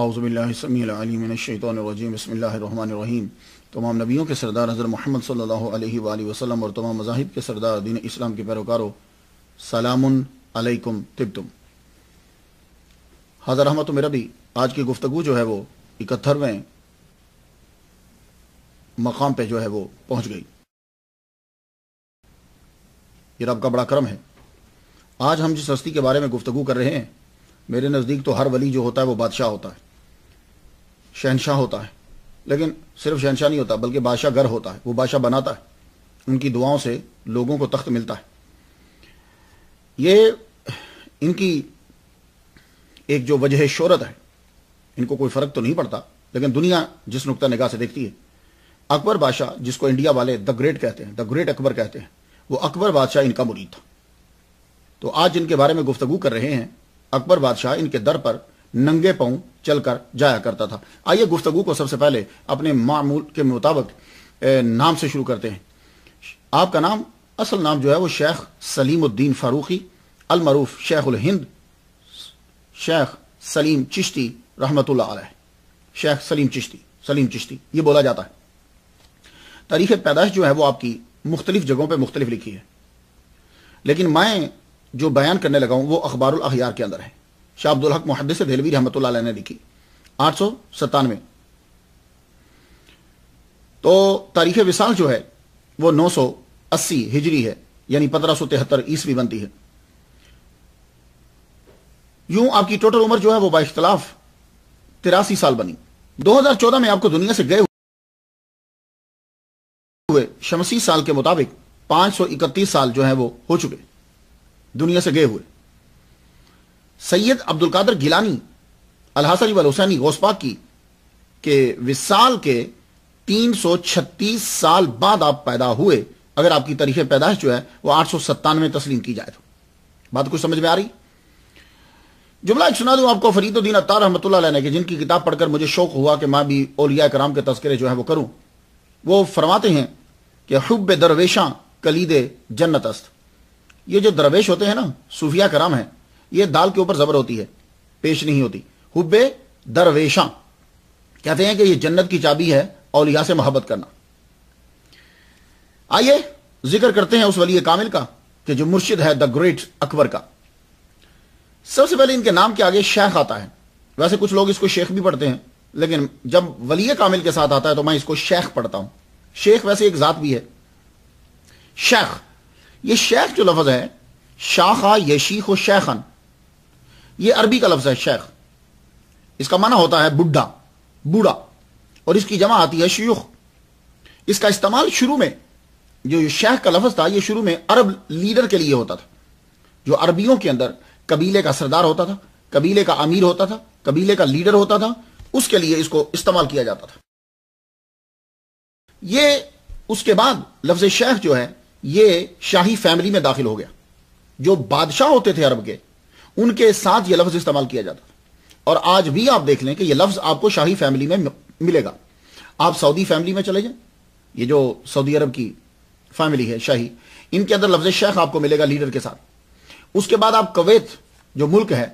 اعوذ باللہ السمیع العلیم من الشیطان الرجیم بسم اللہ الرحمن الرحیم۔ تمام نبیوں کے سردار حضرت محمد صلی اللہ علیہ وآلہ وسلم اور تمام مذاہب کے سردار دین اسلام کے پیروکاروں، سلام علیکم طبتم۔ حضرت رحمت میرا بھی آج کی گفتگو جو ہے وہ 71ویں مقام پہ جو ہے وہ پہنچ گئی۔ یہ رب کا بڑا کرم ہے۔ آج ہم جس ہستی کے بارے میں گفتگو کر رہے ہیں، میرے نزدیک تو ہر ولی جو ہوتا ہے وہ بادشاہ ہوتا ہے، شہنشاہ ہوتا ہے، لیکن صرف شہنشاہ نہیں ہوتا بلکہ بادشاہ گر ہوتا ہے۔ وہ بادشاہ بناتا ہے، ان کی دعاؤں سے لوگوں کو تخت ملتا ہے۔ یہ ان کی ایک جو وجہ شہرت ہے، ان کو کوئی فرق تو نہیں پڑتا، لیکن دنیا جس نقطہ نگاہ سے دیکھتی ہے، اکبر بادشاہ جس کو انڈیا والے دا گریٹ کہتے ہیں، دا گریٹ اکبر کہتے ہیں، وہ اکبر بادشاہ ان کا مرید تھا۔ تو آج جن کے بارے میں گفتگو کر رہے ہیں، اکبر بادشاہ ان کے در پر ننگے پاؤں چل کر جایا کرتا تھا۔ آئیے گفتگو کو سب سے پہلے اپنے معمول کے مطابق نام سے شروع کرتے ہیں۔ آپ کا نام، اصل نام جو ہے وہ شیخ سلیم الدین فاروقی المعروف شیخ الہند، شیخ سلیم چشتی رحمت اللہ علیہ، شیخ سلیم چشتی یہ بولا جاتا ہے۔ تاریخ پیدائش جو ہے وہ آپ کی مختلف جگہوں پہ مختلف لکھی ہے، لیکن میں جو بیان کرنے لگا ہوں وہ اخبار الاخیار کے اندر ہے۔ شاہ عبدالحق محدث دہلوی رحمۃ اللہ علیہ نے لکھی 897۔ تو تاریخ وصال جو ہے وہ 980 ہجری ہے، یعنی 1573 عیسوی بنتی ہے۔ یوں آپ کی ٹوٹل عمر جو ہے وہ با اختلاف 83 سال بنی۔ 2014 میں آپ کو دنیا سے گئے ہوئے شمسی سال کے مطابق 531 سال جو ہے وہ ہو چکے دنیا سے گئے ہوئے۔ سید عبد القادر گیلانی الحسنی والحسینی غوث پاک کی کہ وصال کے 336 سال بعد آپ پیدا ہوئے، اگر آپ کی تاریخ پیدائش جو ہے وہ 897 تسلیم کی جائے تو بات کچھ سمجھ میں آ رہی؟ جملہ ایک سنا دوں آپ کو فرید الدین عطار رحمۃ اللہ علیہ نے، کہ جن کی کتاب پڑھ کر مجھے شوق ہوا کہ میں بھی اولیاء کرام کے تذکرے جو ہے وہ کروں۔ وہ فرماتے ہیں کہ حب درویشاں کلید جنت است۔ یہ جو درویش ہوتے ہیں نا، صوفیاء کرام ہیں، یہ دال کے اوپر زبر ہوتی ہے، پیش نہیں ہوتی۔ حب درویشاں کہتے ہیں کہ یہ جنت کی چابی ہے، اولیاء سے محبت کرنا۔ آئیے ذکر کرتے ہیں اس ولی کامل کا کہ جو مرشد ہے دا گریٹ اکبر کا۔ سب سے پہلے ان کے نام کے آگے شیخ آتا ہے۔ ویسے کچھ لوگ اس کو شیخ بھی پڑھتے ہیں، لیکن جب ولی کامل کے ساتھ آتا ہے تو میں اس کو شیخ پڑھتا ہوں۔ شیخ ویسے ایک ذات بھی ہے۔ شیخ، یہ شیخ جو لفظ ہے، شاخا یشیخ و شیخن، یہ عربی کا لفظ ہے شیخ۔ اس کا معنی ہوتا ہے بڈھا، بوڑھا، اور اس کی جمع آتی ہے شیوخ۔ اس کا استعمال شروع میں، جو شیخ کا لفظ تھا، یہ شروع میں عرب لیڈر کے لیے ہوتا تھا۔ جو عربیوں کے اندر قبیلے کا سردار ہوتا تھا، قبیلے کا امیر ہوتا تھا، قبیلے کا لیڈر ہوتا تھا، اس کے لیے اس کو استعمال کیا جاتا تھا۔ یہ اس کے بعد لفظ شیخ جو ہے یہ شاہی فیملی میں داخل ہو گیا۔ جو بادشاہ ہوتے تھے عرب کے، ان کے ساتھ یہ لفظ استعمال کیا جاتا تھا، اور آج بھی آپ دیکھ لیں کہ یہ لفظ آپ کو شاہی فیملی میں ملے گا۔ آپ سعودی فیملی میں چلے جائیں، یہ جو سعودی عرب کی فیملی ہے شاہی، ان کے اندر لفظ شیخ آپ کو ملے گا لیڈر کے ساتھ۔ اس کے بعد آپ کویت جو ملک ہے،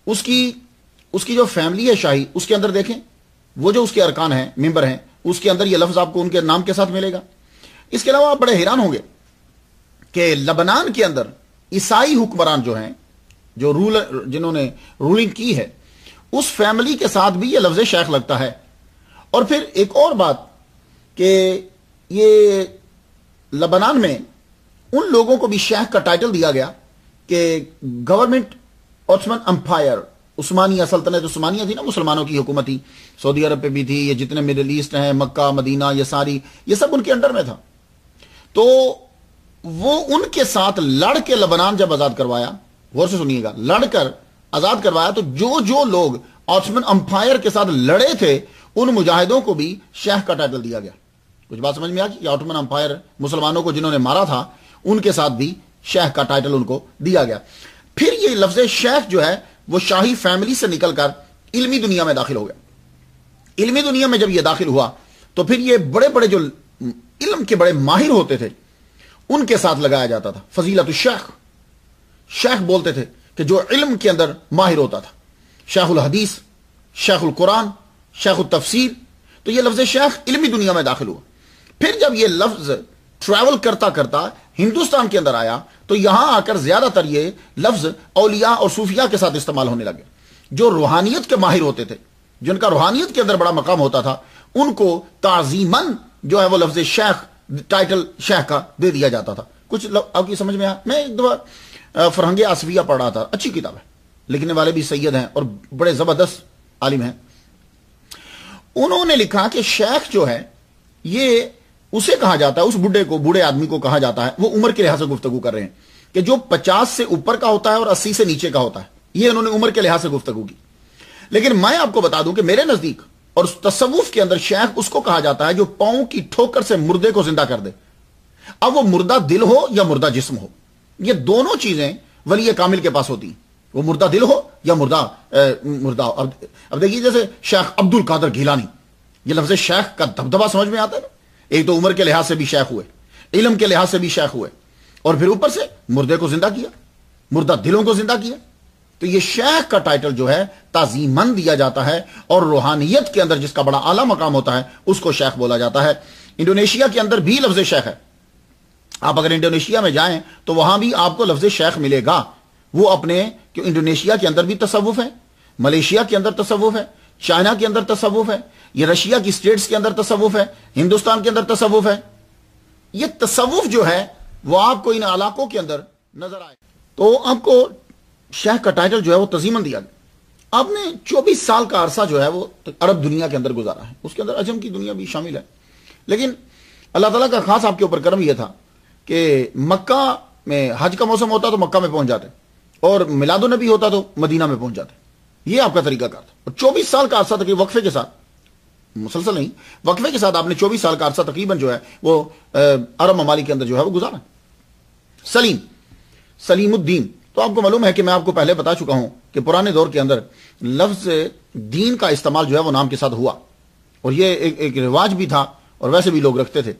اس کی جو فیملی ہے شاہی، اس کے اندر دیکھیں، وہ جو اس کے ارکان ہیں، ممبر ہیں، اس کے اندر یہ لفظ آپ کو ان کے نام کے ساتھ ملے گا۔ اس کے علاوہ آپ بڑے حیران ہوں گے کہ لبنان کے اندر عیسائی حکمران جو ہیں، جو جنہوں نے رولنگ کی ہے، اس فیملی کے ساتھ بھی یہ لفظ شیخ لگتا ہے۔ اور پھر ایک اور بات کہ یہ لبنان میں ان لوگوں کو بھی شیخ کا ٹائٹل دیا گیا کہ گورنمنٹ عثمان امپائر، عثمانیہ سلطنت عثمانیہ تھی نا، مسلمانوں کی حکومت تھی، سعودی عرب پہ بھی تھی، یہ جتنے مڈل ایسٹ ہیں، مکہ مدینہ، یہ سب ان کے انڈر میں تھا۔ تو وہ ان کے ساتھ لڑ کے لبنان جب آزاد کروایا، غور سے سنیے گا، لڑ کر آزاد کروایا، تو جو لوگ عثمان امپائر کے ساتھ لڑے تھے، ان مجاہدوں کو بھی شیخ کا ٹائٹل دیا گیا۔ کچھ بات سمجھ میں آ گئی؟ عثمان امپائر مسلمانوں کو جنہوں نے مارا تھا، ان کے ساتھ بھی شیخ کا ٹائٹل ان کو دیا گیا۔ پھر یہ لفظ شیخ جو ہے وہ شاہی فیملی سے نکل کر علمی دنیا میں داخل ہو گیا۔ علمی دنیا میں جب یہ داخل ہوا تو پھر یہ بڑے بڑے جو علم کے بڑے ماہر ہوتے تھے، ان کے ساتھ لگایا جاتا تھا فضیلت الشیخ۔ شیخ بولتے تھے کہ جو علم کے اندر ماہر ہوتا تھا، شیخ الحدیث، شیخ القرآن، شیخ التفسیر. تو یہ لفظ شیخ علمی دنیا میں داخل ہوا. پھر جب یہ لفظ ٹریول کرتا کرتا ہندوستان کے اندر آیا تو یہاں آ کر زیادہ تر یہ لفظ اولیاء اور صوفیاء کے ساتھ استعمال ہونے لگے. جو روحانیت کے ماہر ہوتے تھے، جن کا روحانیت کے اندر بڑا مقام ہوتا تھا، ان کو تعظیماً جو ہے وہ لفظ شیخ، ٹائٹل شیخ کا دے دیا جاتا تھا. کچھ آپ کی سمجھ میں آیا؟ میں ایک دفعہ فرہنگ آصفیہ پڑھ رہا تھا، اچھی کتاب ہے، لکھنے والے بھی سید ہیں اور بڑے زبردست عالم ہیں. انہوں نے لکھا کہ شیخ جو ہے یہ اسے کہا جاتا ہے، اس بوڑھے آدمی کو کہا جاتا ہے، وہ عمر کے لحاظ سے گفتگو کر رہے ہیں، کہ جو 50 سے اوپر کا ہوتا ہے اور 80 سے نیچے کا ہوتا ہے. یہ انہوں نے عمر کے لحاظ سے گفتگو کی. لیکن میں آپ کو بتا دوں کہ میرے نزدیک اور تصوف کے اندر شیخ اس کو کہا جاتا ہے جو پاؤں کی ٹھوکر سے مردے کو زندہ کر دے. اب وہ مردہ دل ہو یا مردہ جسم ہو، یہ دونوں چیزیں ولی کامل کے پاس ہوتی ہیں. وہ مردہ دل ہو یا مردہ. اب دیکھیے جیسے شیخ عبد القادر گیلانی، یہ لفظ شیخ کا دبدبہ سمجھ میں آتا ہے نا. ایک تو عمر کے لحاظ سے بھی شیخ ہوئے، علم کے لحاظ سے بھی شیخ ہوئے، اور پھر اوپر سے مردے کو زندہ کیا، مردہ دلوں کو زندہ کیا. تو یہ شیخ کا ٹائٹل جو ہے تعظیماً دیا جاتا ہے، اور روحانیت کے اندر جس کا بڑا اعلیٰ مقام ہوتا ہے اس کو شیخ بولا جاتا ہے. انڈونیشیا کے اندر بھی لفظ شیخ ہے. آپ اگر انڈونیشیا میں جائیں تو وہاں بھی آپ کو لفظ شیخ ملے گا. وہ اپنے کہ انڈونیشیا کے اندر بھی تصوف ہے، ملیشیا کے اندر تصوف ہے، چائنا کے اندر تصوف ہے، یہ رشیا کی سٹیٹس کے اندر تصوف ہے، ہندوستان کے اندر تصوف ہے. یہ تصوف جو ہے وہ آپ کو ان علاقوں کے اندر نظر آئے. تو آپ کو شیخ کا ٹائٹل جو ہے وہ تعظیماً دیا گیا. آپ نے 24 سال کا عرصہ جو ہے وہ عرب دنیا کے اندر گزارا ہے، اس کے اندر عجم کی دنیا بھی شامل ہے. لیکن اللہ تعالیٰ کا خاص آپ کے اوپر کرم یہ تھا کہ مکہ میں حج کا موسم ہوتا تو مکہ میں پہنچ جاتے، اور میلاد النبی ہوتا تو مدینہ میں پہنچ جاتے. یہ آپ کا طریقہ کار تھا. اور 24 سال کا عرصہ تقریباً وقفے کے ساتھ، مسلسل نہیں، وقفے کے ساتھ آپ نے 24 سال کا عرصہ تقریباً جو ہے وہ عرب ممالک کے اندر جو ہے وہ گزارا. سلیم الدین. تو آپ کو معلوم ہے کہ میں آپ کو پہلے بتا چکا ہوں کہ پرانے دور کے اندر لفظ دین کا استعمال جو ہے وہ نام کے ساتھ ہوا، اور یہ ایک رواج بھی تھا اور ویسے بھی لوگ رکھتے تھے.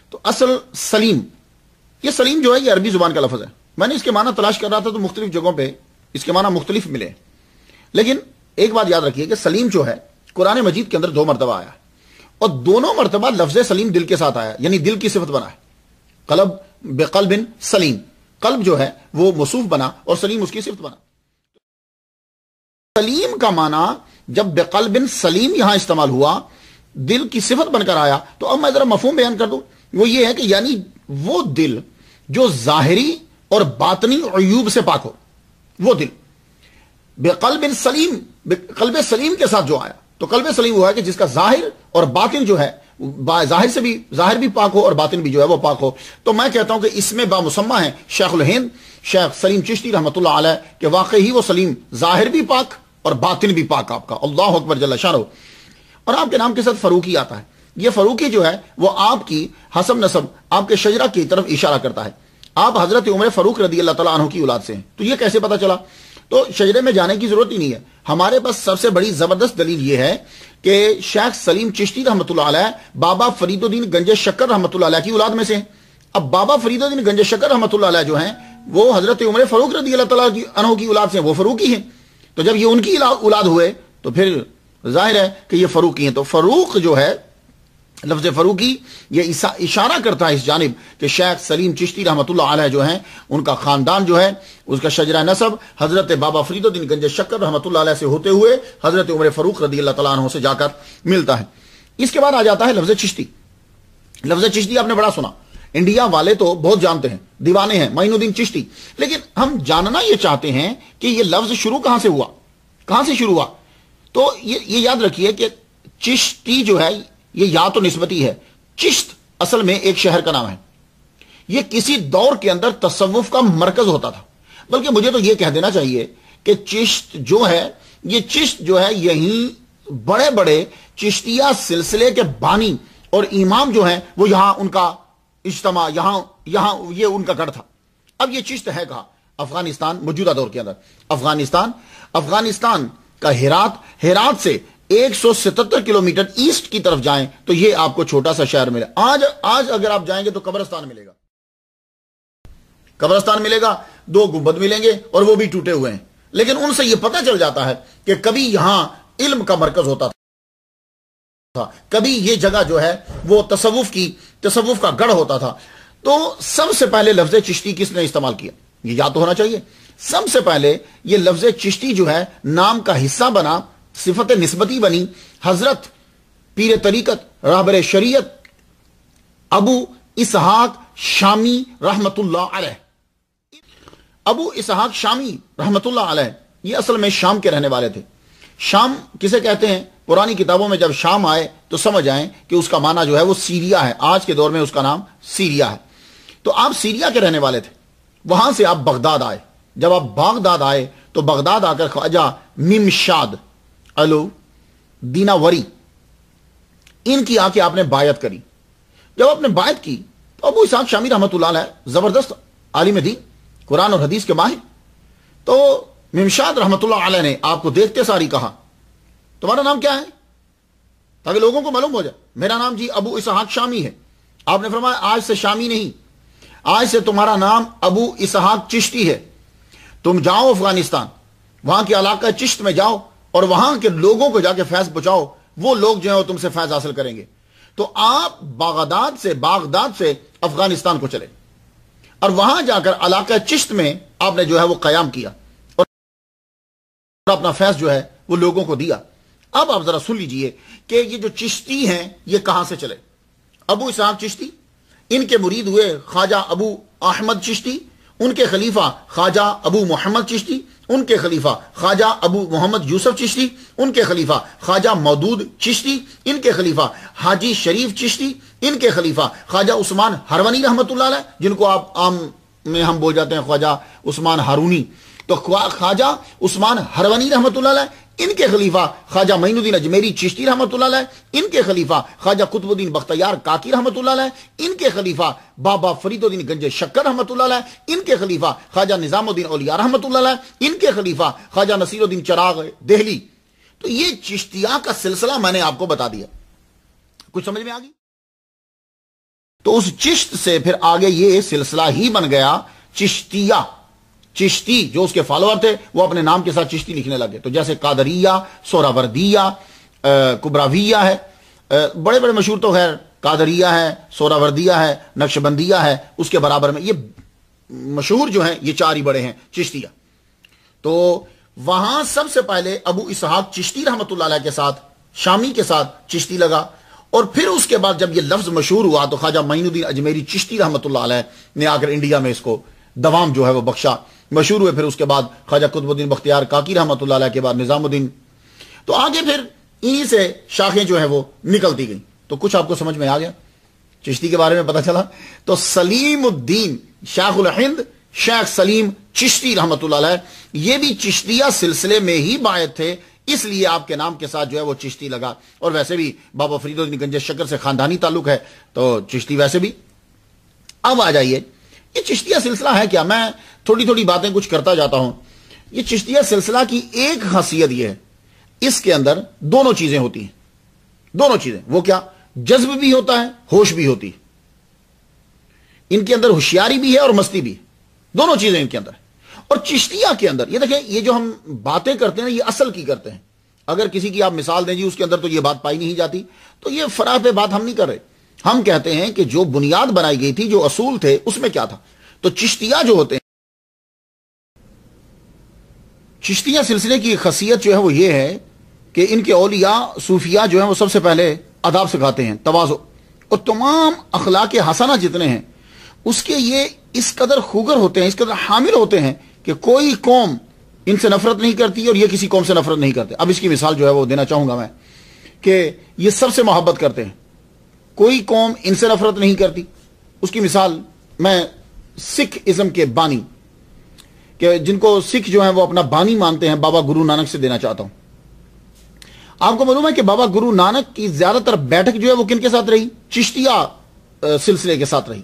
تو اصل سلیم، یہ سلیم جو ہے یہ عربی زبان کا لفظ ہے. میں نے اس کے معنی تلاش کر رہا تھا تو مختلف جگہوں پہ اس کے معنی مختلف ملے. لیکن ایک بات یاد رکھیے کہ سلیم جو ہے قرآن مجید کے اندر 2 مرتبہ آیا، اور دونوں مرتبہ لفظ سلیم دل کے ساتھ آیا، یعنی دل کی صفت بنا ہے. قلب بقلب سلیم، قلب جو ہے وہ موصوف بنا اور سلیم اس کی صفت بنا. سلیم کا معنی جب بقلب سلیم یہاں استعمال ہوا، دل کی صفت بن کر آیا. تو اب میں ذرا مفہوم بیان کر دوں. وہ یہ ہے کہ یعنی وہ دل جو ظاہری اور باطنی عیوب سے پاک ہو، وہ دل بقلب سلیم، قلب سلیم کے ساتھ جو آیا. تو قلب سلیم ہوا ہے کہ جس کا ظاہر اور باطن جو ہے، ظاہر بھی پاک ہو اور باطن بھی جو ہے وہ پاک ہو. تو میں کہتا ہوں کہ اس میں بامسمہ ہیں شیخ الہند شیخ سلیم چشتی رحمۃ اللہ علیہ، کہ واقعی وہ سلیم ظاہر بھی پاک اور باطن بھی پاک آپ کا. اللہ اکبر جل شانہ. اور آپ کے نام کے ساتھ فاروقی آتا ہے. یہ فاروقی جو ہے وہ آپ کی حسب نسب، آپ کے شجرہ کی طرف اشارہ کرتا ہے. آپ حضرت عمر فاروق رضی اللہ تعالیٰ عنہ کی اولاد سے ہیں. تو یہ کیسے پتا چلا؟ تو شجرے میں جانے کی ضرورت ہی نہیں ہے. ہمارے پاس سب سے بڑی زبردست دلیل یہ ہے کہ شیخ سلیم چشتی رحمۃ اللہ علیہ بابا فرید الدین گنج شکر رحمۃ اللہ علیہ کی اولاد میں سے ہیں. اب بابا فرید الدین گنج شکر رحمۃ اللہ علیہ جو ہیں وہ حضرت عمر فاروق رضی اللہ تعالیٰ عنہ کی اولاد سے ہیں، وہ فاروقی ہیں. تو جب یہ ان کی اولاد ہوئے تو پھر ظاہر ہے کہ یہ فاروقی ہیں. تو فاروق جو ہے، لفظ فاروقی یہ اشارہ کرتا ہے اس جانب کہ شیخ سلیم چشتی رحمۃ اللہ علیہ جو ہیں ان کا خاندان جو ہے اس کا شجرہ نسب حضرت بابا فرید الدین گنج شکر رحمۃ اللہ علیہ سے ہوتے ہوئے حضرت عمر فاروق رضی اللہ تعالیٰ عنہ سے جا کر ملتا ہے. اس کے بعد آ جاتا ہے لفظ چشتی. لفظ چشتی آپ نے بڑا سنا، انڈیا والے تو بہت جانتے ہیں، دیوانے ہیں معین الدین چشتی. لیکن ہم جاننا یہ چاہتے ہیں کہ یہ لفظ شروع کہاں سے ہوا، کہاں سے شروع ہوا. تو یہ یاد رکھیے کہ چشتی جو ہے یہ یا تو نسبتی ہے. چشت اصل میں ایک شہر کا نام ہے. یہ کسی دور کے اندر تصوف کا مرکز ہوتا تھا. بلکہ مجھے تو یہ کہہ دینا چاہیے کہ چشت جو ہے یہ چشت جو ہے یہیں بڑے بڑے چشتیہ سلسلے کے بانی اور امام جو ہیں وہ یہاں ان کا اجتماع، یہاں یہ ان کا گڑھ تھا. اب یہ چشت ہے کہاں؟ افغانستان. موجودہ دور کے اندر افغانستان کا ہرات سے 177 کلومیٹر ایسٹ کی طرف جائیں تو یہ آپ کو چھوٹا سا شہر ملے. آج اگر آپ جائیں گے تو قبرستان ملے گا، 2 گنبد ملیں گے اور وہ بھی ٹوٹے ہوئے ہیں. لیکن ان سے یہ پتہ چل جاتا ہے کہ کبھی یہاں علم کا مرکز ہوتا تھا، کبھی یہ جگہ جو ہے وہ تصوف کا گڑھ ہوتا تھا. تو سب سے پہلے لفظ چشتی کس نے استعمال کیا؟ یہ یاد تو ہونا چاہیے. سب سے پہلے یہ لفظ چشتی جو ہے نام کا حصہ بنا، صفت نسبتی بنی حضرت پیر طریقت راہبر شریعت ابو اسحاق شامی رحمت اللہ علیہ. ابو اسحاق شامی رحمت اللہ علیہ یہ اصل میں شام کے رہنے والے تھے. شام کسے کہتے ہیں؟ پرانی کتابوں میں جب شام آئے تو سمجھ آئیں کہ اس کا معنی جو ہے وہ سیریا ہے. آج کے دور میں اس کا نام سیریا ہے. تو آپ سیریا کے رہنے والے تھے، وہاں سے آپ بغداد آئے. جب آپ بغداد آئے تو بغداد آ کر خواجہ ممشاد الو دینا وری ان کی آ کے آپ نے بایعت کری. جب آپ نے بایعت کی تو ابو اسحاق شامی رحمت اللہ علیہ زبردست عالم دین، قرآن اور حدیث کے ماہر. تو ممشاد رحمت اللہ علیہ نے آپ کو دیکھتے ساری کہا تمہارا نام کیا ہے، تاکہ لوگوں کو معلوم ہو جائے. میرا نام جی ابو اسحاق شامی ہے. آپ نے فرمایا آج سے شامی نہیں، آج سے تمہارا نام ابو اسحاق چشتی ہے. تم جاؤ افغانستان، وہاں کے علاقہ چشت میں جاؤ اور وہاں کے لوگوں کو جا کے فیض پہنچاؤ. وہ لوگ جو ہیں وہ تم سے فیض حاصل کریں گے. تو آپ بغداد سے افغانستان کو چلے اور وہاں جا کر علاقہ چشت میں آپ نے جو ہے وہ قیام کیا اور اپنا فیض جو ہے وہ لوگوں کو دیا. اب آپ ذرا سن لیجئے کہ یہ جو چشتی ہیں یہ کہاں سے چلے. ابو اسحاق چشتی، ان کے مرید ہوئے خواجہ ابو احمد چشتی، ان کے خلیفہ خواجہ ابو محمد چشتی، ان کے خلیفہ خواجہ ابو محمد یوسف چشتی، ان کے خلیفہ خواجہ مودود چشتی، ان کے خلیفہ حاجی شریف چشتی، ان کے خلیفہ خواجہ عثمان ہرونی رحمت اللہ علیہ، جن کو آپ عام میں ہم بول جاتے ہیں خواجہ عثمان ہارونی. تو خواجہ عثمان ہرونی رحمت اللہ علیہ، ان کے خلیفہ خواجہ معین الدین اجمیری چشتی رحمت اللہ علیہ، ان کے خلیفہ خواجہ قطب الدین بختیار کاکی رحمت اللہ علیہ، ان کے خلیفہ بابا فرید الدین گنج شکر رحمت اللہ علیہ، ان کے خلیفہ خواجہ نظام الدین اولیاء رحمت اللہ علیہ، ان کے خلیفہ خواجہ نصیر الدین چراغ دہلی. تو یہ چشتیہ کا سلسلہ میں نے آپ کو بتا دیا. کچھ سمجھ میں آ گئی؟ تو اس چشت سے پھر آگے یہ سلسلہ ہی بن گیا چشتیہ. چشتی جو اس کے فالوور تھے وہ اپنے نام کے ساتھ چشتی لکھنے لگے. تو جیسے قادریہ، سوراوردیہ، کبراویہ ہے، بڑے بڑے مشہور تو خیر قادریہ ہے، سوراوردیہ ہے، نقشبندیہ ہے، اس کے برابر میں یہ مشہور جو ہیں یہ چار ہی بڑے ہیں چشتیہ. تو وہاں سب سے پہلے ابو اسحاق چشتی رحمت اللہ علیہ کے ساتھ شامی کے ساتھ چشتی لگا. اور پھر اس کے بعد جب یہ لفظ مشہور ہوا تو خواجہ معین الدین اجمیری چشتی رحمت اللہ علیہ نے آ کر انڈیا میں اس کو دوام جو ہے وہ بخشا، مشہور ہوئے. پھر اس کے بعد خواجہ قطب الدین بختیار کاکی رحمت اللہ علیہ کے بعد نظام الدین. تو آگے پھر انہی سے شاخیں جو ہیں وہ نکلتی گئیں. تو کچھ آپ کو سمجھ میں آ گیا چشتی کے بارے میں پتہ چلا. تو سلیم الدین شیخ الہند شیخ سلیم چشتی رحمت اللہ علیہ یہ بھی چشتیہ سلسلے میں ہی بایعت تھے، اس لیے آپ کے نام کے ساتھ جو ہے وہ چشتی لگا. اور ویسے بھی بابا فرید الدین گنج شکر سے خاندانی تعلق ہے تو چشتی ویسے بھی. اب آ جائیے یہ چشتیہ سلسلہ ہے کیا. میں تھوڑی باتیں کچھ کرتا جاتا ہوں. یہ چشتیہ سلسلہ کی ایک خاصیت یہ ہے اس کے اندر دونوں چیزیں ہوتی ہیں. دونوں چیزیں وہ کیا؟ جذب بھی ہوتا ہے، ہوش بھی ہوتی ہے. ان کے اندر ہوشیاری بھی ہے اور مستی بھی ہے، دونوں چیزیں ان کے اندر. اور چشتیہ کے اندر یہ دیکھیں یہ جو ہم باتیں کرتے ہیں یہ اصل کی کرتے ہیں. اگر کسی کی آپ مثال دیں جی اس کے اندر تو یہ بات پائی نہیں جاتی، تو یہ فرع پہ بات ہم نہیں کر رہے. ہم کہتے ہیں کہ جو بنیاد بنائی گئی تھی، جو اصول تھے، اس میں کیا تھا. تو چشتیہ جو ہوتے ہیں، چشتیہ سلسلے کی خاصیت جو ہے وہ یہ ہے کہ ان کے اولیاء صوفیاء جو ہیں وہ سب سے پہلے آداب سکھاتے ہیں، تواضع اور تمام اخلاق حسنہ جتنے ہیں اس کے یہ اس قدر خوگر ہوتے ہیں، اس قدر حامل ہوتے ہیں کہ کوئی قوم ان سے نفرت نہیں کرتی اور یہ کسی قوم سے نفرت نہیں کرتے. اب اس کی مثال جو ہے وہ دینا چاہوں گا میں کہ یہ سب سے محبت کرتے ہیں، کوئی قوم ان سے نفرت نہیں کرتی. اس کی مثال میں سکھ ازم کے بانی کہ جن کو سکھ جو ہیں وہ اپنا بانی مانتے ہیں بابا گرو نانک سے دینا چاہتا ہوں. آپ کو معلوم ہے کہ بابا گرو نانک کی زیادہ تر بیٹھک جو ہے وہ کن کے ساتھ رہی؟ چشتیہ سلسلے کے ساتھ رہی.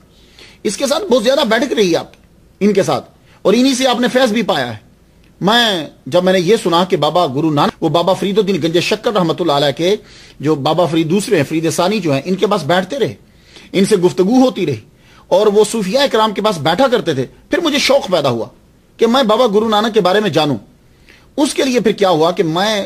اس کے ساتھ بہت زیادہ بیٹھک رہی ہے آپ کی ان کے ساتھ، اور انہی سے آپ نے فیض بھی پایا ہے. جب میں نے یہ سنا کہ بابا گرو نانک وہ بابا فرید الدین گنج شکر رحمت اللہ علیہ کے جو بابا فرید دوسرے ہیں، فرید ثانی جو ہیں، ان کے پاس بیٹھتے رہے، ان سے گفتگو ہوتی رہی اور وہ صوفیاء کرام کے پاس بیٹھا کرتے تھے. پھر مجھے شوق پیدا ہوا کہ میں بابا گرو نانک کے بارے میں جانوں. اس کے لیے پھر کیا ہوا کہ میں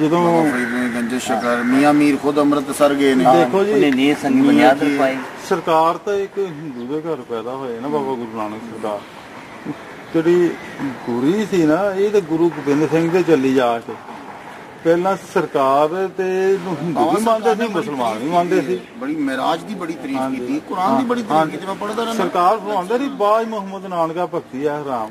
ਜਦੋਂ ਗੰਜੇ ਸ਼ਕਰ ਮੀਆਂ ਮੀਰ ਖੁਦ ਅੰਮ੍ਰਿਤਸਰ ਗਏ ਨੇ। ਦੇਖੋ ਜੀ ਉਹਨੇ ਨੀ ਸੰਗ ਬੁਨਿਆਦ ਰਖਵਾਈ। ਸਰਕਾਰ ਤਾਂ ਇੱਕ ਹਿੰਦੂ ਦੇ ਘਰ ਪੈਦਾ ਹੋਏ ਨਾ ਬਾਬਾ ਗੁਰੂ ਨਾਨਕ ਸਰਕਾਰ, ਜਿਹੜੀ ਗੁਰੀ ਸੀ ਨਾ ਇਹ ਤੇ ਗੁਰੂ ਗੋਬਿੰਦ ਸਿੰਘ ਦੇ ਚੱਲੀ ਜਾ ਕੇ ਪਹਿਲਾਂ ਸਰਕਾਰ ਤੇ ਹਿੰਦੂ ਵੀ ਮੰਨਦੇ ਸੀ, ਮੁਸਲਮਾਨ ਵੀ ਮੰਨਦੇ ਸੀ। ਬੜੀ ਮਿਰਾਜ ਦੀ ਬੜੀ ਤਾਰੀਫ ਕੀਤੀ, ਕੁਰਾਨ ਦੀ ਬੜੀ ਤਾਰੀਫ ਕੀਤੀ, ਮੈਂ ਪੜ੍ਹਦਾ ਰਹਿੰਦਾ। ਸਰਕਾਰ ਫਰਮਾਉਂਦਾ ਸੀ ਬਾਜ ਮੁਹੰਮਦ ਨਾਨਕਾ ਭਗਤੀ ਹੈ ਹਰਾਮ,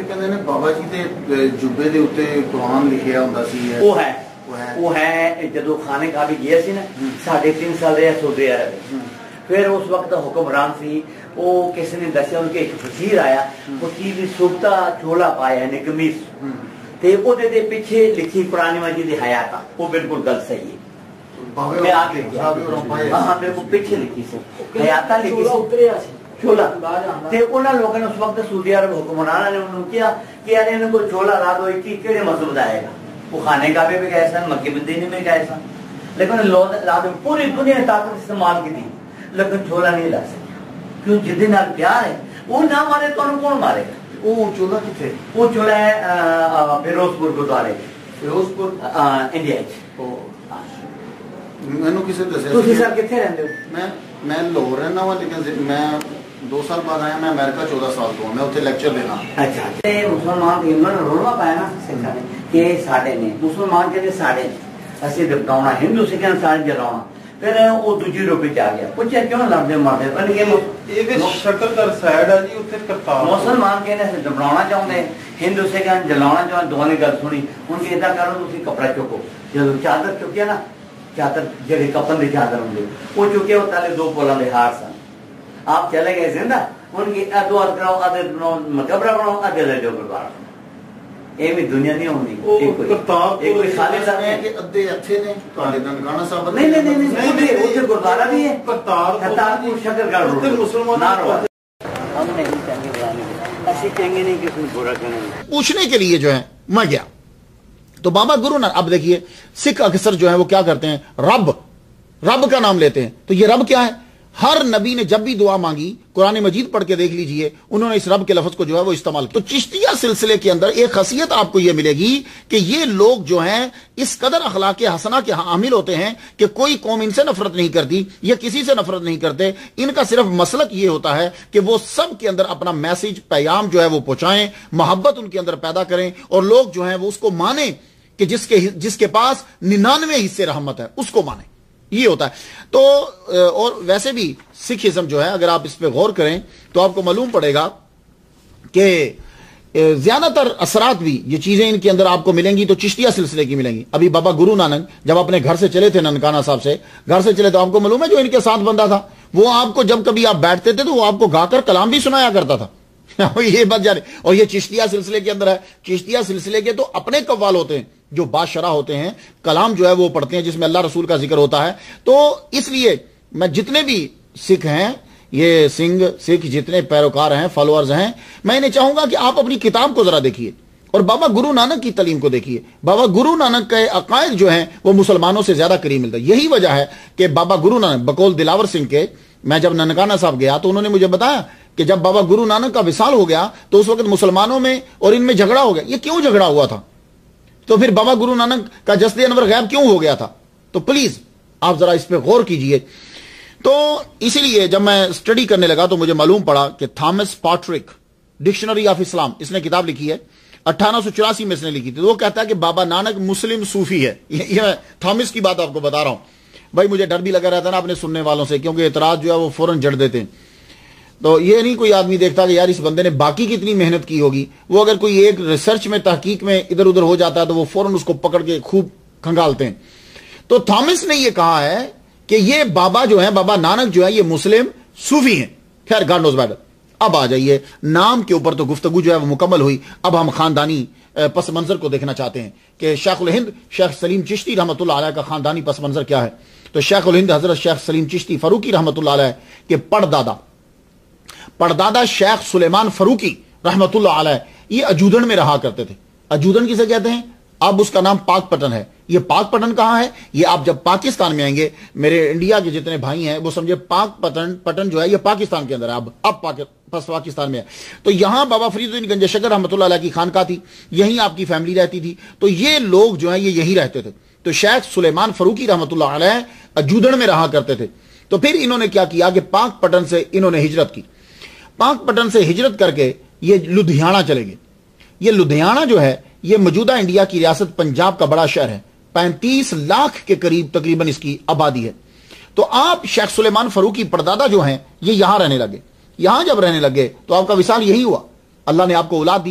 ਤੇ ਕਹਿੰਦੇ ਨੇ ਬਾਬਾ ਜੀ ਦੇ ਜੁੱਬੇ ਦੇ ਉੱਤੇ ਕੁਰਾਨ ਲਿਖਿਆ ਹੁੰਦਾ ਸੀ। ਉਹ ਹੈ ਜਦੋਂ ਖਾਨੇ ਕਾਬੀ ਗਿਆ ਸੀ ਨਾ 3.5 ਸਾਲ ਰਿਹਾ ਸਾਊਦੀ ਅਰਬ। ਫਿਰ ਉਸ ਵਕਤ ਹੁਕਮਰਾਨ ਸੀ ਉਹ ਕਿਸੇ ਨੇ ਦੱਸਿਆ ਉਹਨੂੰ ਇੱਕ ਫਕੀਰ ਆਇਆ, ਫਕੀਰ ਨੇ ਸੁਬਤਾ ਚੋਲਾ ਪਾਇਆ ਨੇ ਕਮੀਜ਼ ਤੇ ਉਹਦੇ ਦੇ ਪਿੱਛੇ ਲਿਖੀ ਕੁਰਾਨ ਮਜੀਦ ਦੀ ਹਯਾਤਾ। ਉਹ ਬਿਲਕੁਲ ਗੱਲ ਸਹੀ ਹੈ। ਮੈਂ ਆ ਕੇ ਹਾਂ ਮੇਰੇ ਕੋ ਪਿੱਛੇ ਲਿਖੀ ਸੀ ਹਯਾਤਾ ਲਿਖੀ ਸੀ ਚੋਲਾ। ਤੇ ਉਹਨਾਂ ਲੋਕਾਂ ਨੇ ਉਸ ਵਕਤ ਸਾਊਦੀ ਅਰਬ ਹੁਕਮਰਾਨਾਂ ਨੇ ਉਹਨੂੰ ਕਿਹਾ ਕਿ ਯਾਰ ਇਹਨਾਂ ਕੋਲ ਚੋਲਾ ਲਾ ਦੋ, ਕਿਹੜੇ ਮਜ਼ਹਬ ਦਾ ਆਏਗਾ। وہ خانے کعبے پہ گئے سن، مکے مدینے میں گئے سن، لیکن لوگ پوری دنیا نے طاقت استعمال کی تھی لیکن جھولا نہیں لا سکیا کیوں؟ جدے نال پیار ہے وہ نہ مارے تو کون مارے گا؟ وہ چولہا کتنے؟ وہ چولہا ہے فیروزپور گردوارے، فیروزپور انڈیا۔ مینوں کسی نے دسیا تسی سر کتنے رہندے ہو؟ میں لاہور رہنا ہوں لیکن میں 2 سال بعد آیا، میں امریکہ 14 سال تو ہوں، میں اتنے لیکچر دینا۔ اچھا مسلمان انہوں نے رولوا پایا نا سکھا نے کہ ساڈے نے مسلمان کہتے ساڈے اسی دباؤنا، ہندو سکھ سارے جلاؤنا۔ پھر وہ دوجی روپے چ آ گیا، پوچھا کیوں لڑتے مرتے شکل در سائڈ ہے جی اتنے کرتار مسلمان کہنے سے دباؤنا چاہتے، ہندو سکھ جلاؤنا چاہتے۔ دونوں نے گل سنی ہوں کہ ادا کرو تھی کپڑا چکو، جب چادر چکیا نا چادر جہے کپن کی چادر ہوں وہ چکے وہ تالے 2 پولوں کے ہار سن۔ آپ چلے گئے زندہ ان کی دو عرض کراؤ، آدھے مقبرہ بناؤ، آدھے لے جاؤ گردوارا۔ یہ بھی دنیا نہیں ہوتی گردوارا بھی ہے کرتارپور شکر گڑھ پوچھنے کے لیے جو ہے میں گیا تو بابا گرو نانک، اب دیکھیے سکھ اکثر جو ہے وہ کیا کرتے ہیں رب کا نام لیتے ہیں، تو یہ رب کیا ہے؟ ہر نبی نے جب بھی دعا مانگی قرآن مجید پڑھ کے دیکھ لیجئے انہوں نے اس رب کے لفظ کو جو ہے وہ استعمال کیا۔ تو چشتیہ سلسلے کے اندر ایک خاصیت آپ کو یہ ملے گی کہ یہ لوگ جو ہیں اس قدر اخلاق حسنہ کے حامل ہوتے ہیں کہ کوئی قوم ان سے نفرت نہیں کرتی یا کسی سے نفرت نہیں کرتے۔ ان کا صرف مسلک یہ ہوتا ہے کہ وہ سب کے اندر اپنا میسج پیغام جو ہے وہ پہنچائیں، محبت ان کے اندر پیدا کریں اور لوگ جو ہیں وہ اس کو مانیں کہ جس کے پاس 99 حصے رحمت ہے اس کو مانیں، یہ ہوتا ہے۔ تو اور ویسے بھی سکھ ازم جو ہے اگر آپ اس پہ غور کریں تو آپ کو معلوم پڑے گا کہ زیادہ تر اثرات بھی یہ چیزیں ان کے اندر آپ کو ملیں گی تو چشتیہ سلسلے کی ملیں گی۔ ابھی بابا گرو نانک جب اپنے گھر سے چلے تھے، ننکانہ صاحب سے گھر سے چلے تو آپ کو معلوم ہے جو ان کے ساتھ بندہ تھا وہ آپ کو جب کبھی آپ بیٹھتے تھے تو وہ آپ کو گا کر کلام بھی سنایا کرتا تھا۔ یہ بات جانے، اور یہ چشتیہ سلسلے کے اندر ہے۔ چشتیہ سلسلے کے تو اپنے قوال ہوتے ہیں جو بادشاہ ہوتے ہیں، کلام جو ہے وہ پڑھتے ہیں جس میں اللہ رسول کا ذکر ہوتا ہے۔ تو اس لیے میں جتنے بھی سکھ ہیں، یہ سکھ جتنے پیروکار ہیں، فالوورز ہیں، میں انہیں چاہوں گا کہ آپ اپنی کتاب کو ذرا دیکھیے اور بابا گرو نانک کی تعلیم کو دیکھیے۔ بابا گرو نانک کے عقائد جو ہیں وہ مسلمانوں سے زیادہ قریب ملتا ہے۔ یہی وجہ ہے کہ بابا گرو نانک بقول دلاور سنگھ کے، میں جب ننکانہ صاحب گیا تو انہوں نے مجھے بتایا کہ جب بابا گرو نانک کا وصال ہو گیا تو اس وقت مسلمانوں میں اور ان میں جھگڑا ہو گیا۔ یہ کیوں جھگڑا ہوا تھا؟ تو پھر بابا گرو نانک کا جسد انور غائب کیوں ہو گیا تھا؟ تو پلیز آپ ذرا اس پہ غور کیجئے۔ تو اسی لیے جب میں اسٹڈی کرنے لگا تو مجھے معلوم پڑا کہ تھامس پاٹرک ڈکشنری آف اسلام اس نے کتاب لکھی ہے، 1884 میں اس نے لکھی تھی۔ تو وہ کہتا ہے کہ بابا نانک مسلم صوفی ہے۔ یہ میں تھامس کی بات آپ کو بتا رہا ہوں۔ بھائی مجھے ڈر بھی لگا رہتا نا اپنے سننے والوں سے، کیونکہ اعتراض جو ہے وہ فوراً جڑ دیتے ہیں۔ تو یہ نہیں کوئی آدمی دیکھتا کہ یار اس بندے نے باقی کتنی محنت کی ہوگی۔ وہ اگر کوئی ایک ریسرچ میں تحقیق میں ادھر ادھر ہو جاتا ہے تو وہ فوراً اس کو پکڑ کے خوب کھنگالتے ہیں۔ تو تھامس نے یہ کہا ہے کہ یہ بابا جو ہے، بابا نانک جو ہے یہ مسلم صوفی ہیں۔ خیر گاڈ نوز بیٹر۔ اب آ جائیے نام کے اوپر تو گفتگو جو ہے وہ مکمل ہوئی۔ اب ہم خاندانی پس منظر کو دیکھنا چاہتے ہیں کہ شیخ الہند شیخ سلیم چشتی رحمۃ اللہ علیہ کا خاندانی پس منظر کیا ہے۔ تو شیخ الہند حضرت شیخ سلیم چشتی فاروقی رحمۃ اللہ علیہ کے پڑدادا شیخ سلیمان فاروقی رحمۃ اللہ علیہ یہ اجودن میں رہا کرتے تھے۔ اجودن کسے کہتے ہیں؟ اب اس کا نام پاک پٹن ہے۔ یہ پاک پٹن کہاں ہے؟ یہ آپ جب پاکستان میں آئیں گے، میرے انڈیا کے جتنے بھائی ہیں وہ سمجھے پاک پٹن جو ہے یہ پاکستان کے اندر ہے۔ اب پاکستان میں ہے۔ تو یہاں بابا فرید الدین گنج شکر رحمۃ اللہ علیہ کی خانقاہ تھی، یہیں آپ کی فیملی رہتی تھی۔ تو یہ لوگ جو ہیں یہ یہی رہتے تھے۔ تو شیخ سلیمان فاروقی رحمۃ اللہ علیہ اجودن میں رہا کرتے تھے۔ تو پھر انہوں نے کیا کیا کہ پاک پٹن سے انہوں نے ہجرت کی۔ پاک پٹن سے ہجرت کر کے یہ لدھیانہ چلے گئے۔ یہ لدھیانہ جو ہے یہ موجودہ انڈیا کی ریاست پنجاب کا بڑا شہر ہے، 35 لاکھ کے قریب تقریباً اس کی آبادی ہے۔ تو آپ شیخ سلیمان فاروقی پردادا جو ہیں یہ یہاں رہنے لگے۔ یہاں جب رہنے لگے تو آپ کا وصال یہی ہوا، اللہ نے آپ کو اولاد دی۔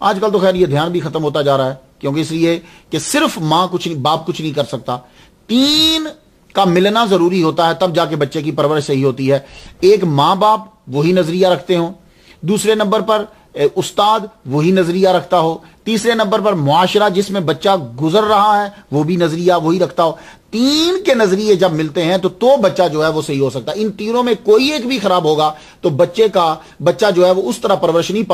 آج کل تو خیر یہ دھیان بھی ختم ہوتا جا رہا ہے، کیونکہ اس لیے کہ صرف ماں کچھ نہیں، باپ کچھ نہیں کر سکتا، 3 کا ملنا ضروری ہوتا ہے، تب جا کے بچے کی پرورش صحیح ہوتی ہے۔ ایک ماں باپ وہی نظریہ رکھتے ہوں، دوسرے نمبر پر استاد وہی نظریہ رکھتا ہو، تیسرے نمبر پر معاشرہ جس میں بچہ گزر رہا ہے وہ بھی نظریہ وہی رکھتا ہو۔ 3 کے نظریے جب ملتے ہیں تو بچہ جو ہے وہ صحیح ہو سکتا ہے۔ ان تینوں میں کوئی ایک بھی خراب ہوگا تو بچہ جو ہے وہ اس طرح پرورش نہیں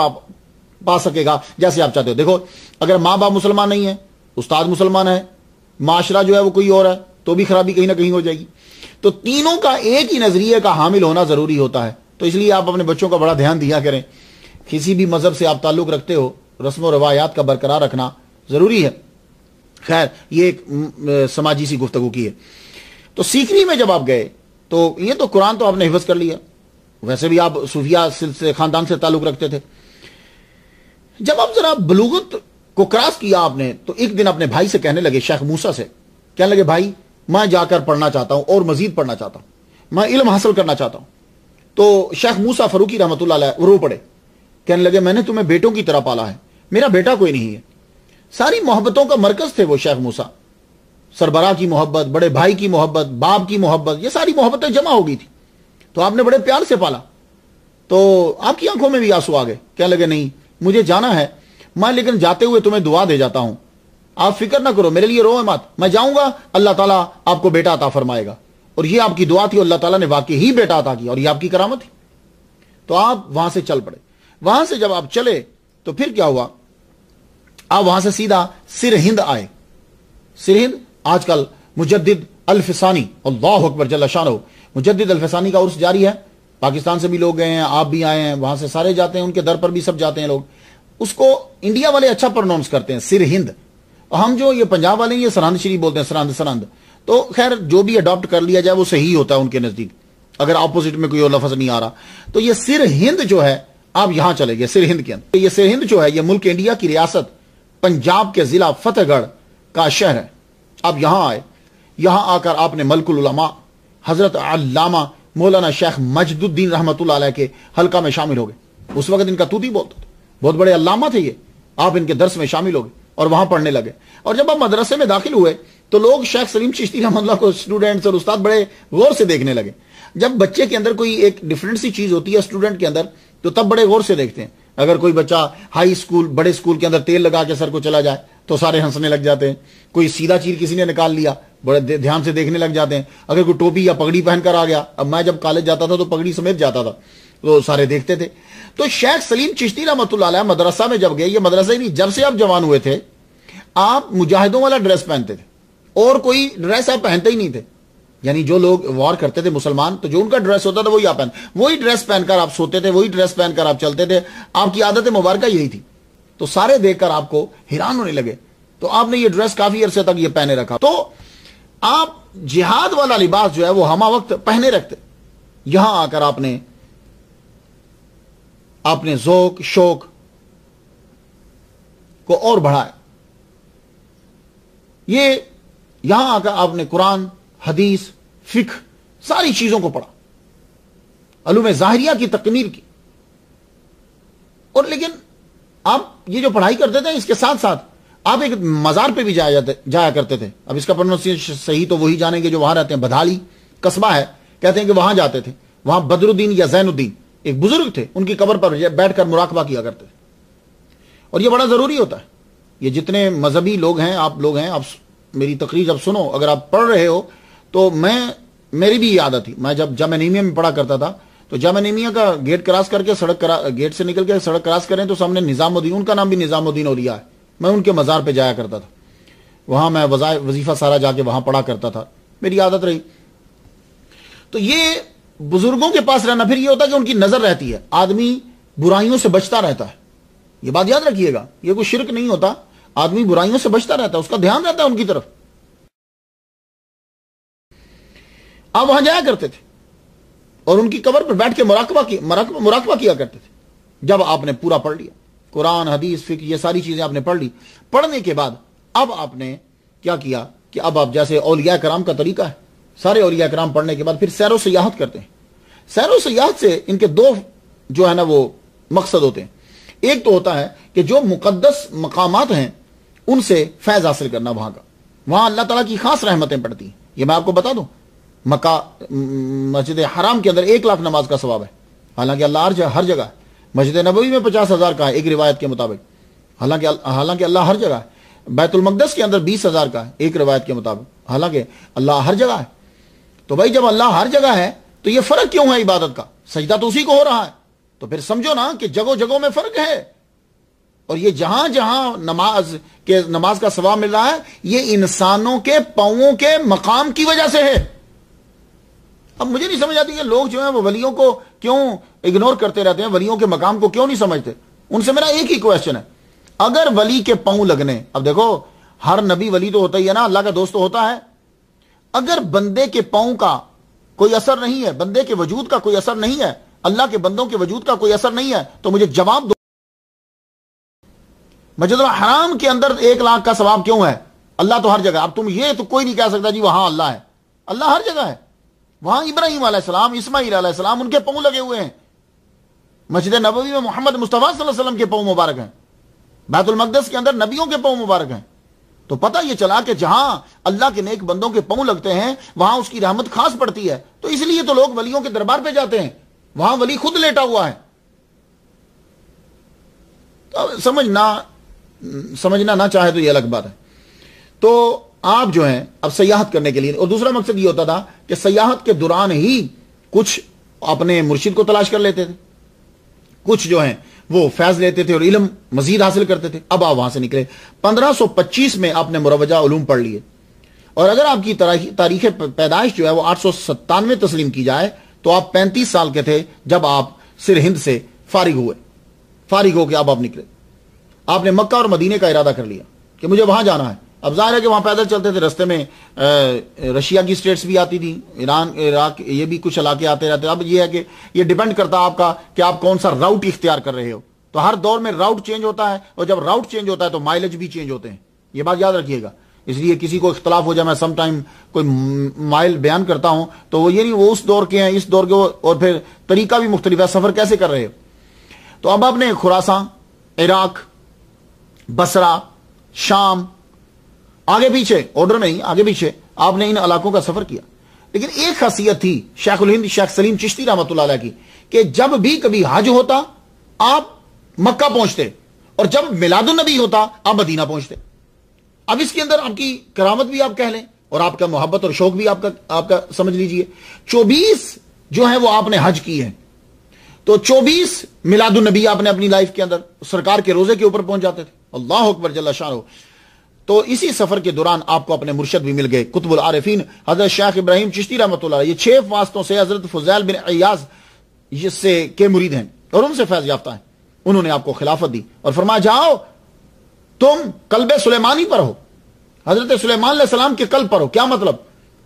پا سکے گا جیسے آپ چاہتے ہو۔ دیکھو اگر ماں باپ مسلمان نہیں ہے، استاد مسلمان ہے، معاشرہ جو ہے وہ کوئی اور ہے، تو بھی خرابی کہیں نہ کہیں ہو جائے گی۔ تو تینوں کا ایک ہی نظریے کا حامل ہونا ضروری ہوتا ہے۔ تو اس لیے آپ اپنے بچوں کا بڑا دھیان دیا کریں، کسی بھی مذہب سے آپ تعلق رکھتے ہو، رسم و روایات کا برقرار رکھنا ضروری ہے۔ خیر یہ ایک سماجی سی گفتگو کی ہے۔ تو سیکری میں جب آپ گئے تو یہ تو قرآن تو آپ نے حفظ کر لیا، ویسے بھی آپ صوفیہ سلسلے خاندان سے تعلق رکھتے تھے۔ جب آپ ذرا بلوغت کو کراس کیا آپ نے، تو ایک دن اپنے بھائی سے کہنے لگے، شیخ موسیٰ سے کہنے لگے، بھائی میں جا کر پڑھنا چاہتا ہوں اور مزید پڑھنا چاہتا ہوں، میں علم حاصل کرنا چاہتا ہوں۔ تو شیخ موسیٰ فاروقی رحمۃ اللہ علیہ رو پڑے، کہنے لگے میں نے تمہیں بیٹوں کی طرح پالا ہے، میرا بیٹا کوئی نہیں ہے۔ ساری محبتوں کا مرکز تھے وہ شیخ موسیٰ، سربراہ کی محبت، بڑے بھائی کی محبت، باپ کی محبت، یہ ساری محبتیں جمع ہو گئی تھی، تو آپ نے بڑے پیار سے پالا۔ تو آپ کی آنکھوں میں بھی آنسو آ گئے، کہنے لگے نہیں مجھے جانا ہے، میں لیکن جاتے ہوئے تمہیں دعا دے جاتا ہوں، آپ فکر نہ کرو، میرے لیے رو مت، میں جاؤں گا اللہ تعالیٰ آپ کو بیٹا عطا فرمائے گا۔ اور یہ آپ کی دعا تھی، اللہ تعالیٰ نے واقعی ہی بیٹا عطا کیا، اور یہ آپ کی کرامت تھی۔ تو آپ وہاں سے چل پڑے۔ وہاں سے جب آپ چلے تو پھر کیا ہوا، آپ وہاں سے سیدھا سرہند آئے۔ سرہند آج کل مجدد الفسانی، اللہ اکبر جل شانہ، مجدد الفسانی کا عرس جاری ہے، پاکستان سے بھی لوگ گئے ہیں، آپ بھی آئے ہیں، وہاں سے سارے جاتے ہیں، ان کے در پر بھی سب جاتے ہیں لوگ۔ اس کو انڈیا والے اچھا پروناؤنس کرتے ہیں سرہند، اور ہم جو یہ پنجاب والے ہیں یہ سرہند شریف بولتے ہیں، سرہند۔ تو خیر جو بھی اڈاپٹ کر لیا جائے وہ صحیح ہوتا ہے ان کے نزدیک، اگر اپوزٹ میں کوئی اور لفظ نہیں آ رہا۔ تو یہ سرہند جو ہے آپ یہاں چلے گئے، سرہند کے اندر۔ یہ سرہند جو ہے یہ ملک انڈیا کی ریاست پنجاب کے ضلع فتح گڑھ کا شہر ہے۔ آپ یہاں آئے، یہاں آ کر آپ نے ملک العلماء حضرت علامہ مولانا شیخ مجد الدین رحمۃ اللہ علیہ کے حلقہ میں شامل ہو گئے۔ اس وقت ان کا توتی بولتا تھا، بہت بڑے علامہ تھے یہ، آپ ان کے درس میں شامل ہو گئے اور وہاں پڑھنے لگے۔ اور جب آپ مدرسے میں داخل ہوئے تو لوگ شیخ سلیم چشتی رحمۃ اللہ کو، اسٹوڈنٹس اور استاد بڑے غور سے دیکھنے لگے۔ جب بچے کے اندر کوئی ایک ڈفرینٹ سی چیز ہوتی ہے اسٹوڈنٹ کے اندر تو تب بڑے غور سے دیکھتے ہیں۔ اگر کوئی بچہ ہائی اسکول، بڑے اسکول کے اندر تیل لگا کے سر کو چلا جائے تو سارے ہنسنے لگ جاتے ہیں، کوئی سیدھا چیر کسی نے نکال لیا بڑے دھیان سے دیکھنے لگ جاتے ہیں، اگر کوئی ٹوپی یا پگڑی پہن کر آ گیا، اب میں جب کالج جاتا تھا تو پگڑی سمیت جاتا تھا تو سارے دیکھتے تھے۔ تو شیخ سلیم چشتی رحمۃ اللہ علیہ مدرسہ میں جب گئے، یہ مدرسہ ہی نہیں، جب سے آپ جوان ہوئے تھے آپ مجاہدوں والا ڈریس پہنتے تھے، اور کوئی ڈریس آپ پہنتے ہی نہیں تھے، یعنی جو لوگ وار کرتے تھے مسلمان تو جو ان کا ڈریس ہوتا تھا وہی آپ وہی ڈریس پہن کر آپ سوتے تھے، وہی ڈریس پہن کر آپ چلتے تھے، آپ کی عادت مبارکہ یہی تھی۔ تو سارے دیکھ کر آپ کو حیران ہونے لگے، تو آپ نے یہ ڈریس کافی عرصے تک یہ پہنے رکھا۔ تو آپ جہاد والا لباس جو ہے وہ ہمہ وقت پہنے رکھتے، یہاں آ کر آپ نے ذوق شوق کو اور بڑھایا۔ یہ یہاں آ کر آپ نے قرآن، حدیث، فقہ، ساری چیزوں کو پڑھا، علوم ظاہریہ کی تکمیل کی۔ اور لیکن آپ یہ جو پڑھائی کرتے تھے اس کے ساتھ ساتھ آپ ایک مزار پہ بھی جایا کرتے تھے۔ اب اس کا پروننسیشن صحیح تو وہی جانیں گے جو وہاں رہتے ہیں، بدھالی قصبہ ہے، کہتے ہیں کہ وہاں جاتے تھے۔ وہاں بدر الدین یا زین الدین ایک بزرگ تھے، ان کی قبر پر بیٹھ کر مراقبہ کیا کرتے تھے، اور یہ بڑا ضروری ہوتا ہے۔ یہ جتنے مذہبی لوگ ہیں، آپ میری تقریر جب سنو، اگر آپ پڑھ رہے ہو تو میری بھی یہ عادت تھی، میں جب جامعہ نعیمیہ میں پڑھا کرتا تھا تو جامعہ نعیمیہ کا گیٹ کراس کر کے گیٹ سے نکل کے سڑک کراس کریں تو سامنے نظام الدین، ان کا نام بھی نظام الدین اولیاء ہے، میں ان کے مزار پہ جایا کرتا تھا، وہاں میں وظیفہ سارا جا کے وہاں پڑھا کرتا تھا، میری عادت رہی۔ تو یہ بزرگوں کے پاس رہنا پھر یہ ہوتا ہے کہ ان کی نظر رہتی ہے، آدمی برائیوں سے بچتا رہتا ہے، یہ بات یاد رکھیے گا، یہ کوئی شرک نہیں ہوتا، آدمی برائیوں سے بچتا رہتا ہے، اس کا دھیان رہتا ہے ان کی طرف۔ آپ وہاں جایا کرتے تھے اور ان کی قبر پر بیٹھ کے مراقبہ کیا کرتے تھے۔ جب آپ نے پورا پڑھ لیا، قرآن، حدیث، فقہ، یہ ساری چیزیں آپ نے پڑھ لی، پڑھنے کے بعد اب آپ نے کیا کیا کہ اب آپ جیسے اولیاء کرام کا طریقہ ہے، سارے اولیاء کرام پڑھنے کے بعد پھر سیر و سیاحت کرتے ہیں۔ سیر و سیاحت سے ان کے دو جو ہے نا وہ مقصد ہوتے ہیں۔ ایک تو ہوتا ہے کہ جو مقدس مقامات ہیں ان سے فیض حاصل کرنا، وہاں اللہ تعالیٰ کی خاص رحمتیں پڑتی ہیں. یہ میں آپ کو بتا دوں، مکہ مسجد حرام کے اندر 1,00,000 نماز کا ثواب ہے، حالانکہ اللہ ہر جگہ ہے. مسجد نبوی میں 50,000 کا ہے ایک روایت کے مطابق، حالانکہ اللہ ہر جگہ ہے. بیت المقدس کے اندر 20,000 کا ہے ایک روایت کے مطابق، حالانکہ اللہ ہر جگہ ہے. تو بھائی جب اللہ ہر جگہ ہے تو یہ فرق کیوں ہے عبادت کا؟ سجدہ تو اسی کو ہو رہا ہے، تو پھر سمجھو نا کہ جگہوں میں فرق ہے. اور یہ جہاں جہاں نماز کا ثواب مل رہا ہے یہ انسانوں کے پاؤں کے مقام کی وجہ سے ہے. اب مجھے نہیں سمجھ آتی کہ لوگ جو ہیں وہ ولیوں کو کیوں اگنور کرتے رہتے ہیں، ولیوں کے مقام کو کیوں نہیں سمجھتے. ان سے میرا ایک ہی کویسچن ہے، اگر ولی کے پاؤں لگنے، اب دیکھو ہر نبی ولی تو ہوتا ہی ہے نا، اللہ کا دوست تو ہوتا ہے. اگر بندے کے پاؤں کا کوئی اثر نہیں ہے، بندے کے وجود کا کوئی اثر نہیں ہے، اللہ کے بندوں کے وجود کا کوئی اثر نہیں ہے، تو مجھے جواب دو، مسجد الحرام کے اندر 1,00,000 کا ثواب کیوں ہے؟ اللہ تو ہر جگہ. اب تم یہ تو کوئی نہیں کہہ سکتا جی وہاں اللہ ہے. اللہ ہر جگہ ہے. وہاں ابراہیم علیہ السلام، اسماعیل علیہ السلام، ان کے پاؤں لگے ہوئے ہیں. مسجد نبوی میں محمد مصطفیٰ صلی اللہ علیہ وسلم کے پاؤں مبارک ہیں. بیت المقدس کے اندر نبیوں کے پاؤں مبارک ہیں. تو پتہ یہ چلا کہ جہاں اللہ کے نیک بندوں کے پاؤں لگتے ہیں وہاں اس کی رحمت خاص پڑتی ہے. تو اس لیے تو لوگ ولیوں کے دربار پہ جاتے ہیں، وہاں ولی خود لیٹا ہوا ہے. تو سمجھنا نہ چاہے تو یہ الگ بات ہے. تو آپ جو ہیں اب سیاحت کرنے کے لیے، اور دوسرا مقصد یہ ہوتا تھا کہ سیاحت کے دوران ہی کچھ اپنے مرشد کو تلاش کر لیتے تھے، کچھ جو ہیں وہ فیض لیتے تھے اور علم مزید حاصل کرتے تھے. اب آپ وہاں سے نکلے 1525 میں آپ نے مروجہ علوم پڑھ لیے، اور اگر آپ کی تاریخ پیدائش جو ہے وہ 897 تسلیم کی جائے تو آپ 35 سال کے تھے جب آپ سر ہند سے فارغ ہو کے اب آپ نکلے. آپ نے مکہ اور مدینے کا ارادہ کر لیا کہ مجھے وہاں جانا ہے. اب ظاہر ہے کہ وہاں پیدل چلتے تھے، رستے میں رشیا کی سٹیٹس بھی آتی تھی، ایران، عراق، یہ بھی کچھ علاقے آتے رہتے. اب یہ ہے کہ یہ ڈیپینڈ کرتا آپ کا کہ آپ کون سا راؤٹ اختیار کر رہے ہو. تو ہر دور میں راؤٹ چینج ہوتا ہے، اور جب راؤٹ چینج ہوتا ہے تو مائلج بھی چینج ہوتے ہیں. یہ بات یاد رکھیے گا. اس لیے کسی کو اختلاف ہو جائے، میں سم ٹائم کوئی مائل بیان کرتا ہوں تو وہ یہ نہیں وہ اس دور کے ہیں، اس دور کے، اور پھر طریقہ بھی مختلف ہے، سفر کیسے کر رہے ہو. تو اب آپ نے خراساں، عراق، بصرہ، شام، آگے پیچھے آرڈر میں نہیں، آگے پیچھے آپ نے ان علاقوں کا سفر کیا. لیکن ایک خاصیت تھی شیخ الہند شیخ سلیم چشتی رحمۃ اللہ علیہ کی کہ جب بھی کبھی حج ہوتا آپ مکہ پہنچتے، اور جب میلاد النبی ہوتا آپ مدینہ پہنچتے. اب اس کے اندر آپ کی کرامت بھی آپ کہہ لیں، اور آپ کا محبت اور شوق بھی آپ کا سمجھ لیجئے. 24 جو ہے وہ آپ نے حج کی ہے، تو 24 میلاد النبی آپ نے اپنی لائف کے اندر سرکار کے روزے کے اوپر پہنچ جاتے تھے. اللہ اکبر جل شانہ. تو اسی سفر کے دوران آپ کو اپنے مرشد بھی مل گئے، قطب العارفین حضرت شیخ ابراہیم چشتی رحمۃ اللہ علیہ. یہ 6 واسطوں سے حضرت فضیل بن عیاض جس سے کے مرید ہیں اور ان سے فیض یافتہ ہیں. انہوں نے آپ کو خلافت دی اور فرمایا جاؤ تم قلب سلیمانی پر ہو، حضرت سلیمان علیہ السلام کے قلب پر ہو. کیا مطلب؟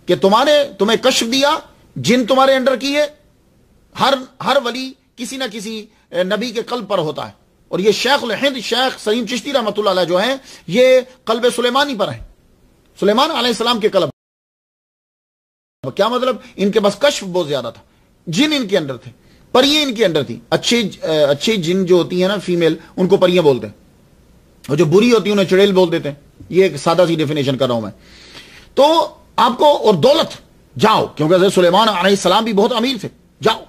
کہ تمہیں کشف دیا، جن تمہارے انڈر کی ہے. ہر ولی کسی نہ کسی نبی کے قلب پر ہوتا ہے، اور یہ شیخ الہند شیخ سلیم چشتی رحمۃ اللہ علیہ جو ہیں یہ قلب سلیمانی پر ہیں، سلیمان علیہ السلام کے قلب. کیا مطلب؟ ان کے بس کشف بہت زیادہ تھا، جن ان کے اندر تھے، پریاں ان کے اندر تھی. اچھی جن جو ہوتی ہیں نا فیمیل، ان کو پریاں بولتے ہیں، اور جو بری ہوتی ہیں انہیں چڑیل بول دیتے ہیں. یہ ایک سادہ سی ڈیفینیشن کر رہا ہوں میں. تو آپ کو، اور دولت، جاؤ، کیونکہ حضرت سلیمان علیہ السلام بھی بہت امیر تھے، جاؤ.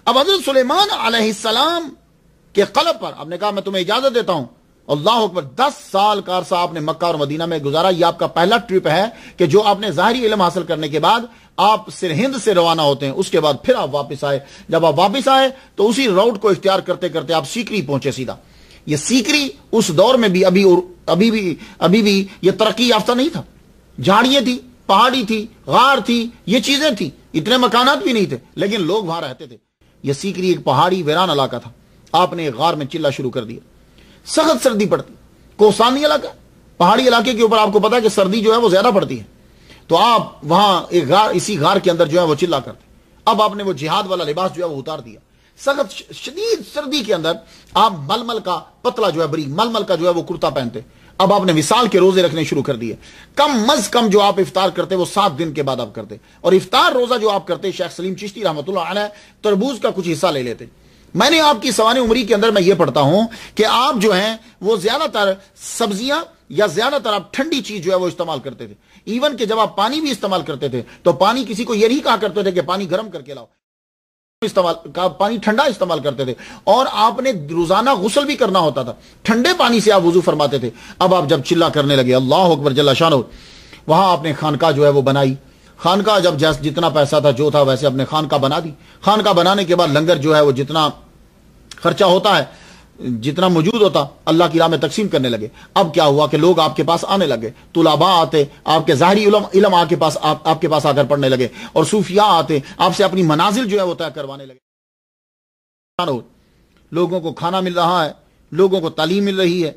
اب حضرت سلیمان علیہ السلام کے قلب پر آپ نے کہا میں تمہیں اجازت دیتا ہوں. اللہ اکبر. 10 سال کا عرصہ آپ نے مکہ اور مدینہ میں گزارا. یہ آپ کا پہلا ٹرپ ہے کہ جو آپ نے ظاہری علم حاصل کرنے کے بعد آپ سرہند سے روانہ ہوتے ہیں. اس کے بعد پھر آپ واپس آئے. جب آپ واپس آئے تو اسی راؤٹ کو اختیار کرتے کرتے آپ سیکری پہنچے سیدھا. یہ سیکری اس دور میں بھی ابھی بھی یہ ترقی یافتہ نہیں تھا. جھاڑیاں تھی، پہاڑی تھی، غار تھی، یہ چیزیں تھی، اتنے مکانات بھی نہیں تھے، لیکن لوگ وہاں رہتے تھے. یہ سیکری ایک پہاڑی ویران علاقہ تھا. آپ نے غار میں چلنا شروع کر دیا. سخت سردی پڑتی، کوسانی علاقہ، پہاڑی علاقے کے اوپر آپ کو پتا ہے کہ سردی جو ہے وہ زیادہ پڑتی ہے. تو آپ وہاں ایک غار، اسی غار کے اندر جو ہے وہ چلا کرتے. اب آپ نے وہ جہاد والا لباس جو ہے وہ اتار دیا. سخت شدید سردی کے اندر آپ ململ کا پتلا جو ہے بری ململ کا جو ہے وہ کرتا پہنتے. اب آپ نے وصال کے روزے رکھنے شروع کر دیے. کم از کم جو آپ افطار کرتے وہ 7 دن کے بعد آپ کرتے. اور افطار روزہ جو آپ کرتے شیخ سلیم چشتی رحمۃ اللہ علیہ تربوز کا کچھ حصہ لے لیتے. میں نے آپ کی سوانح عمری کے اندر میں یہ پڑھتا ہوں کہ آپ جو ہیں وہ زیادہ تر سبزیاں یا زیادہ تر آپ ٹھنڈی چیز جو ہے وہ استعمال کرتے تھے. ایون کہ جب آپ پانی بھی استعمال کرتے تھے تو پانی کسی کو یہ نہیں کہا کرتے تھے کہ پانی گرم کر کے لاؤ, پانی ٹھنڈا استعمال کرتے تھے. اور آپ نے روزانہ غسل بھی کرنا ہوتا تھا, ٹھنڈے پانی سے آپ وضو فرماتے تھے. اب آپ جب چلا کرنے لگے, اللہ اکبر جل شانہ, وہاں آپ نے خانقاہ جو ہے وہ بنائی. خانقاہ جب جتنا پیسہ تھا جو تھا ویسے اپنے خانقاہ بنا دی. خانقاہ بنانے کے بعد لنگر جو ہے وہ جتنا خرچہ ہوتا ہے, جتنا موجود ہوتا, اللہ کی راہ میں تقسیم کرنے لگے. اب کیا ہوا کہ لوگ آپ کے پاس آنے لگے, طلباء آتے, آپ کے ظاہری علم آپ کے پاس آ کر پڑھنے لگے, اور صوفیاء آتے, آپ سے اپنی منازل جو ہے وہ طے کروانے لگے. لوگوں کو کھانا مل رہا ہے, لوگوں کو تعلیم مل رہی ہے.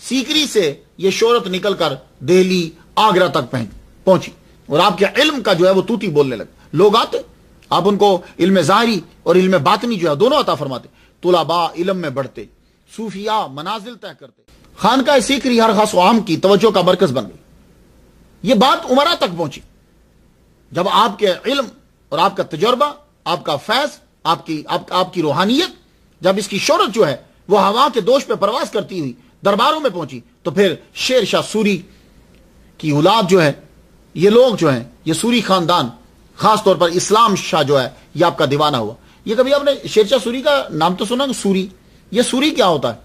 سیکری سے یہ شہرت نکل کر دہلی, آگرہ تک پہنچی, اور آپ کے علم کا جو ہے وہ توتی بولنے لگے. لوگ آتے, آپ ان کو علم ظاہری اور علم باطنی جو ہے دونوں عطا فرماتے. طلباء علم میں بڑھتے, صوفیاء منازل طے کرتے. خانقاہ سیکری ہر خاص و عام کی توجہ کا مرکز بن گئی. یہ بات عمرہ تک پہنچی. جب آپ کے علم اور آپ کا تجربہ, آپ کا فیض, آپ کی روحانیت, جب اس کی شہرت جو ہے وہ ہوا کے دوش پہ پرواز کرتی ہوئی درباروں میں پہنچی, تو پھر شیر شاہ سوری کی اولاد جو ہے, یہ لوگ جو ہیں, یہ سوری خاندان, خاص طور پر اسلام شاہ جو ہے, یہ آپ کا دیوانہ ہوا. یہ کبھی آپ نے شیر شاہ سوری کا نام تو سنا؟ سوری, یہ سوری کیا ہوتا ہے؟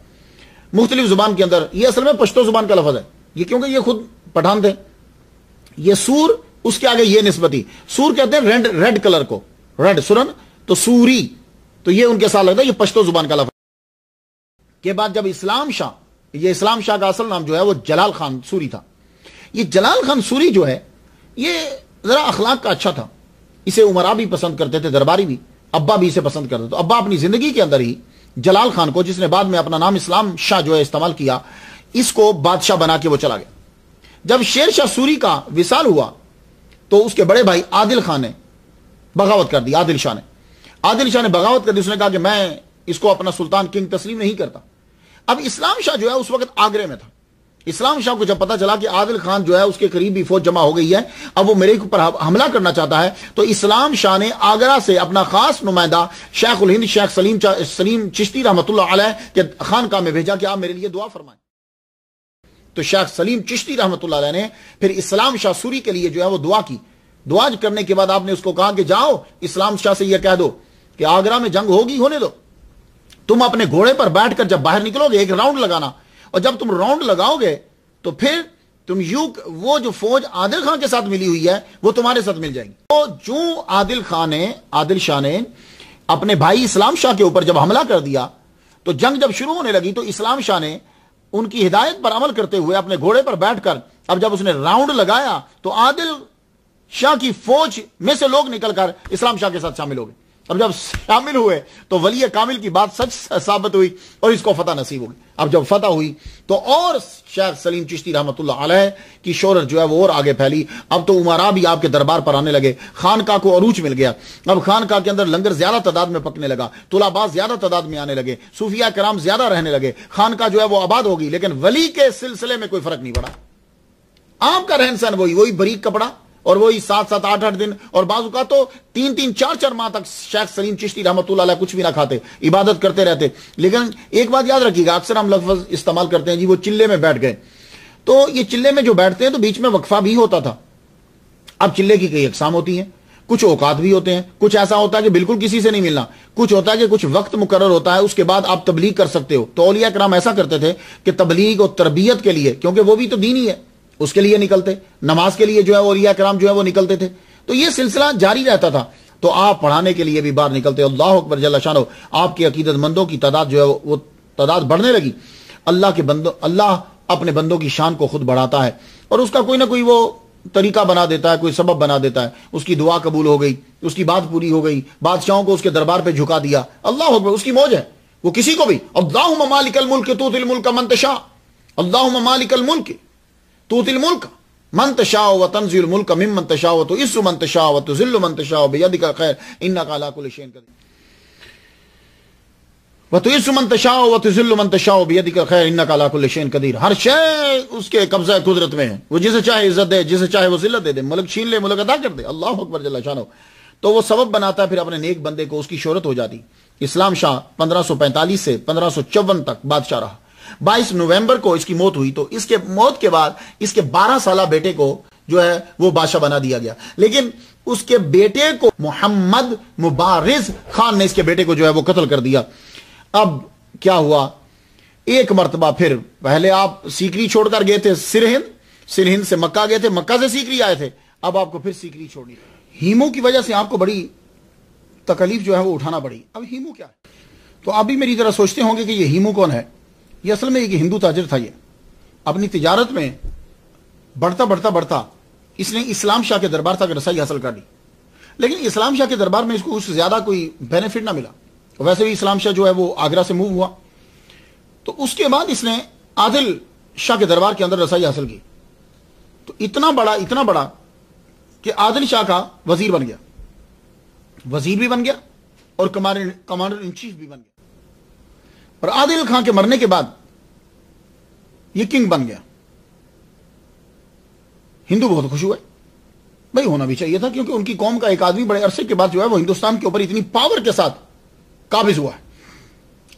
مختلف زبان کے اندر یہ اصل میں پشتو زبان کا لفظ ہے. یہ کیونکہ یہ خود پٹھان تھے. یہ سور, اس کے آگے یہ نسبتی, سور کہتے ہیں ریڈ کلر کو, ریڈ سرن, تو سوری, تو یہ ان کے ساتھ لگتا ہے, یہ پشتو زبان کا لفظ. کے بعد جب اسلام شاہ, یہ اسلام شاہ کا اصل نام جو ہے وہ جلال خان سوری تھا. یہ جلال خان سوری جو ہے یہ ذرا اخلاق کا اچھا تھا. اسے عمرا بھی پسند کرتے تھے, درباری بھی, ابا بھی اسے پسند کرتے. تو ابا اپنی زندگی کے اندر ہی جلال خان کو, جس نے بعد میں اپنا نام اسلام شاہ جو ہے استعمال کیا, اس کو بادشاہ بنا کے وہ چلا گیا. جب شیر شاہ سوری کا وصال ہوا تو اس کے بڑے بھائی عادل خان نے بغاوت کر دی. عادل شاہ نے بغاوت کر دی. اس نے کہا کہ میں اس کو اپنا سلطان کنگ تسلیم نہیں کرتا. اب اسلام شاہ جو ہے اس وقت آگرے میں تھا. اسلام شاہ کو جب پتا چلا کہ عادل خان جو ہے اس کے قریبی فوج جمع ہو گئی ہے, اب وہ میرے اوپر حملہ کرنا چاہتا ہے, تو اسلام شاہ نے آگرہ سے اپنا خاص نمائندہ شیخ الہند شیخ سلیم چشتی رحمۃ اللہ علیہ کے خانقاہ میں بھیجا کہ آپ میرے لیے دعا فرمائیں. تو شیخ سلیم چشتی رحمۃ اللہ علیہ نے پھر اسلام شاہ سوری کے لیے جو ہے وہ دعا کی. دعا کرنے کے بعد آپ نے اس کو کہا کہ جاؤ اسلام شاہ سے یہ کہہ دو کہ آگرہ میں جنگ ہوگی, ہونے دو, تم اپنے گھوڑے پر بیٹھ کر جب باہر نکلو گے ایک راؤنڈ لگانا, اور جب تم راؤنڈ لگاؤ گے تو پھر تم وہ جو فوج عادل خان کے ساتھ ملی ہوئی ہے وہ تمہارے ساتھ مل جائے گی. تو جو عادل شاہ نے اپنے بھائی اسلام شاہ کے اوپر جب حملہ کر دیا, تو جنگ جب شروع ہونے لگی تو اسلام شاہ نے ان کی ہدایت پر عمل کرتے ہوئے اپنے گھوڑے پر بیٹھ کر, اب جب اس نے راؤنڈ لگایا تو عادل شاہ کی فوج میں سے لوگ نکل کر اسلام شاہ کے ساتھ شامل ہو گئے. اب جب شامل ہوئے تو ولی کامل کی بات سچ ثابت ہوئی اور اس کو فتح نصیب ہوگی. اب جب فتح ہوئی تو اور شیخ سلیم چشتی رحمۃ اللہ علیہ کی شہرت جو ہے وہ اور آگے پھیلی. اب تو عمرا بھی آپ کے دربار پر آنے لگے, خانقاہ کو عروج مل گیا. اب خانقاہ کے اندر لنگر زیادہ تعداد میں پکنے لگا, طلباء زیادہ تعداد میں آنے لگے, صوفیاء کرام زیادہ رہنے لگے, خانقاہ جو ہے وہ آباد ہوگی. لیکن ولی کے سلسلے میں کوئی فرق نہیں پڑا. آپ کا رہن سہن وہی بریک کپڑا, اور وہی 7-7 8-8 دن, اور بعض اوقات تو 3-3 4-4 ماہ تک شیخ سلیم چشتی رحمۃ اللہ علیہ کچھ بھی نہ کھاتے, عبادت کرتے رہتے. لیکن ایک بات یاد رکھیے گا, اکثر ہم لفظ استعمال کرتے ہیں جی وہ چلے میں بیٹھ گئے. تو یہ چلے میں جو بیٹھتے ہیں تو بیچ میں وقفہ بھی ہوتا تھا. اب چلے کی کئی اقسام ہوتی ہیں, کچھ اوقات بھی ہوتے ہیں, کچھ ایسا ہوتا ہے کہ بالکل کسی سے نہیں ملنا, کچھ ہوتا ہے کہ کچھ وقت مقرر ہوتا ہے, اس کے بعد آپ تبلیغ کر سکتے ہو. تو اولیاء کرام ایسا کرتے تھے کہ تبلیغ اور تربیت کے لیے, کیونکہ وہ بھی تو دین ہی ہے, اس کے لیے نکلتے, نماز کے لیے جو ہے اولیاء کرام جو ہے وہ نکلتے تھے. تو یہ سلسلہ جاری رہتا تھا. تو آپ پڑھانے کے لیے بھی باہر نکلتے. اللہ اکبر جل شانہ, آپ کے عقیدت مندوں کی تعداد جو ہے وہ تعداد بڑھنے لگی. اللہ اپنے بندوں کی شان کو خود بڑھاتا ہے, اور اس کا کوئی نہ کوئی وہ طریقہ بنا دیتا ہے, کوئی سبب بنا دیتا ہے. اس کی دعا قبول ہو گئی, اس کی بات پوری ہو گئی, بادشاہوں کو اس کے دربار پہ جھکا دیا. اللہ اکبر, اس کی موج ہے, وہ کسی کو بھی. اللہم مالک الملک تؤتی الملک من تشاء, اللہم مالک الملک تؤتی الملک من تشاء وتنزع الملک ممن تشاء وتعز من تشاء وتذل من تشاء بيدک الخیر انک علی کل شیء قدیر. وتعز من تشاء وتذل من تشاء بيدک الخیر انک علی کل شیء قدیر. ہر شے اس کے قبضہ قدرت میں ہے, وہ جسے چاہے عزت دے, جسے چاہے وہ ذلت دے دے, ملک چھین لے, ملک عطا کر دے. اللہ اکبر جل شانہ. تو وہ سبب بناتا ہے پھر اپنے نیک بندے کو, اس کی شہرت ہو جاتی. اسلام شاہ 1545 سے 1554 تک بادشاہ رہا. 22 نومبر کو اس کی موت ہوئی, تو اس کے موت کے بعد اس کے 12 سالہ بیٹے کو جو ہے وہ بادشاہ بنا دیا گیا. لیکن اس کے بیٹے کو محمد مبارز خان نے اس کے بیٹے کو جو ہے وہ قتل کر دیا. اب کیا ہوا, ایک مرتبہ پھر پہلے آپ سیکری چھوڑ کر گئے تھے سرہند, سرہند سے مکہ گئے تھے, مکہ سے سیکری آئے تھے, اب آپ کو پھر سیکری چھوڑنی. ہیمو کی وجہ سے آپ کو بڑی تکلیف جو ہے وہ اٹھانا پڑی. اب ہیمو کیا ہے؟ تو آپ بھی میری طرح سوچتے ہوں گے کہ یہ ہیمو کون ہے. یہ اصل میں ایک ہندو تاجر تھا. یہ اپنی تجارت میں بڑھتا بڑھتا بڑھتا اس نے اسلام شاہ کے دربار تک رسائی حاصل کر لی, لیکن اسلام شاہ کے دربار میں اس کو اس سے زیادہ کوئی بینیفٹ نہ ملا. ویسے بھی اسلام شاہ جو ہے وہ آگرہ سے موو ہوا, تو اس کے بعد اس نے عادل شاہ کے دربار کے اندر رسائی حاصل کی. تو اتنا بڑا کہ عادل شاہ کا وزیر بن گیا, وزیر بھی بن گیا اور کمانڈر ان چیف بھی بن گیا. اور عادل خان کے مرنے کے بعد یہ کنگ بن گیا. ہندو بہت خوش ہوئے, بھائی ہونا بھی چاہیے تھا, کیونکہ ان کی قوم کا ایک آدمی بڑے عرصے کے بعد جو ہے وہ ہندوستان کے اوپر اتنی پاور کے ساتھ قابض ہوا ہے.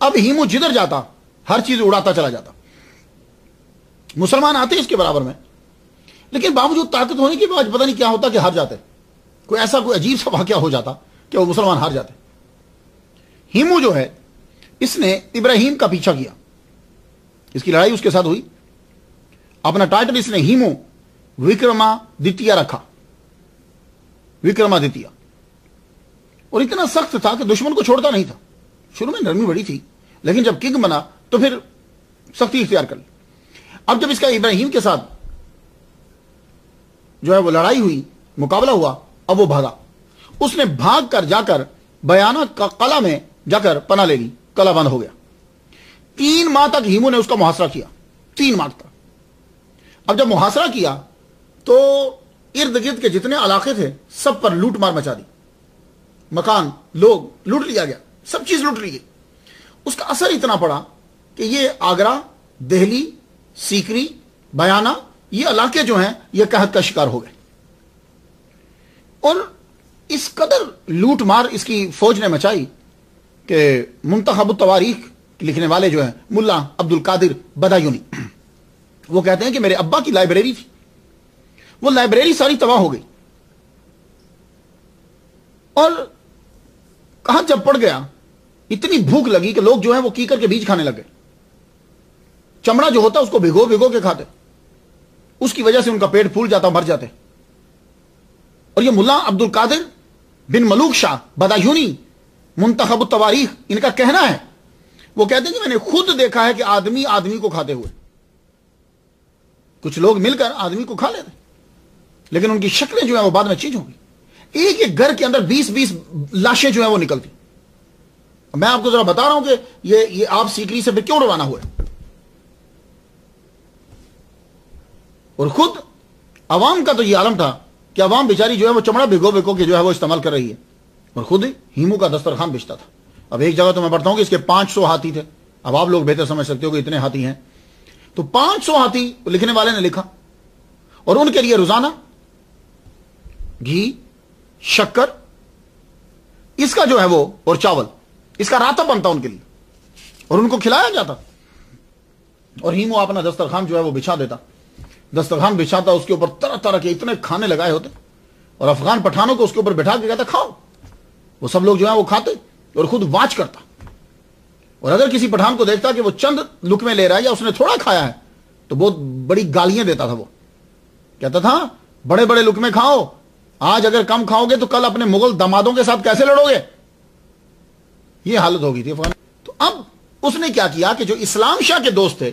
اب ہیمو جدھر جاتا ہر چیز اڑاتا چلا جاتا. مسلمان آتے اس کے برابر میں, لیکن باوجود طاقت ہونے کے بعد پتہ نہیں کیا ہوتا کہ ہار جاتے. کوئی عجیب سا واقعہ ہو جاتا کہ وہ مسلمان ہار جاتے. ہیمو جو ہے اس نے ابراہیم کا پیچھا کیا, اس کی لڑائی اس کے ساتھ ہوئی. اپنا ٹائٹل اس نے ہیمو وکرمادتیہ رکھا, وکرمادتیہ. اور اتنا سخت تھا کہ دشمن کو چھوڑتا نہیں تھا. شروع میں نرمی بڑی تھی, لیکن جب کنگ بنا تو پھر سختی اختیار کر لی. اب جب اس کا ابراہیم کے ساتھ جو ہے وہ لڑائی ہوئی, مقابلہ ہوا, اب وہ بھاگا. اس نے بھاگ کر جا کر بیانہ کا قلعہ میں جا کر پناہ لے لی, قلعہ بند ہو گیا. 3 ماہ تک ہیمو نے اس کا محاصرہ کیا, 3 ماہ تک. اب جب محاصرہ کیا تو ارد گرد کے جتنے علاقے تھے سب پر لوٹ مار مچا دی, مکان لوگ لوٹ لیا گیا, سب چیز لوٹ لی گئی. اس کا اثر اتنا پڑا کہ یہ آگرہ, دہلی, سیکری, بیانہ, یہ علاقے جو ہیں یہ قحط کا شکار ہو گئے. اور اس قدر لوٹ مار اس کی فوج نے مچائی کہ منتخب التواریخ لکھنے والے جو ہیں ملا عبد القادر بدایونی, وہ کہتے ہیں کہ میرے ابا کی لائبریری تھی, وہ لائبریری ساری تباہ ہو گئی. اور کہاں جب پڑ گیا, اتنی بھوک لگی کہ لوگ جو ہیں وہ کیکر کے بیج کھانے لگ گئے. چمڑا جو ہوتا اس کو بھگو بھگو کے کھاتے, اس کی وجہ سے ان کا پیٹ پھول جاتا, مر جاتے. اور یہ ملا عبد القادر بن ملوک شاہ بدایونی منتخب التواریخ ان کا کہنا ہے, وہ کہتے ہیں کہ میں نے خود دیکھا ہے کہ آدمی آدمی کو کھاتے ہوئے, کچھ لوگ مل کر آدمی کو کھا لیتے, لیکن ان کی شکلیں جو ہیں وہ بعد میں چینج ہو گئی. ایک ایک گھر کے اندر 20-20 لاشیں جو ہیں وہ نکلتی. میں آپ کو ذرا بتا رہا ہوں کہ یہ آپ سیکری سے پھر کیوں روانہ ہوئے. اور خود عوام کا تو یہ عالم تھا کہ عوام بیچاری جو ہے وہ چمڑا بھگو بھگو کے جو ہے وہ استعمال کر رہی ہے, اور خود ہیمو کا دسترخوان بیچتا تھا. اب ایک جگہ تو میں پڑھتا ہوں کہ اس کے 500 ہاتھی تھے. اب آپ لوگ بہتر سمجھ سکتے ہو کہ اتنے ہاتھی ہیں, تو 500 ہاتھی لکھنے والے نے لکھا, اور ان کے لیے روزانہ گھی, شکر, اس کا جو ہے وہ, اور چاول, اس کا راتب بنتا ان کے لیے, اور ان کو کھلایا جاتا. اور ہیمو اپنا دسترخوان جو ہے وہ بچھا دیتا, دسترخوان بچھاتا, اس کے اوپر طرح طرح کے اتنے کھانے لگائے ہوتے, اور افغان پٹھانوں کو اس کے اوپر بٹھا کے کہتا کھاؤ. وہ سب لوگ جو ہیں وہ کھاتے, اور خود واچ کرتا. اور اگر کسی پٹھان کو دیکھتا کہ وہ چند لقمے لے رہا ہے یا اس نے تھوڑا کھایا ہے تو بہت بڑی گالیاں دیتا تھا. وہ کہتا تھا بڑے بڑے لقمے کھاؤ, آج اگر کم کھاؤ گے تو کل اپنے مغل دامادوں کے ساتھ کیسے لڑو گے. یہ حالت ہو گئی تھی افغان. تو اب اس نے کیا کیا کہ جو اسلام شاہ کے دوست تھے,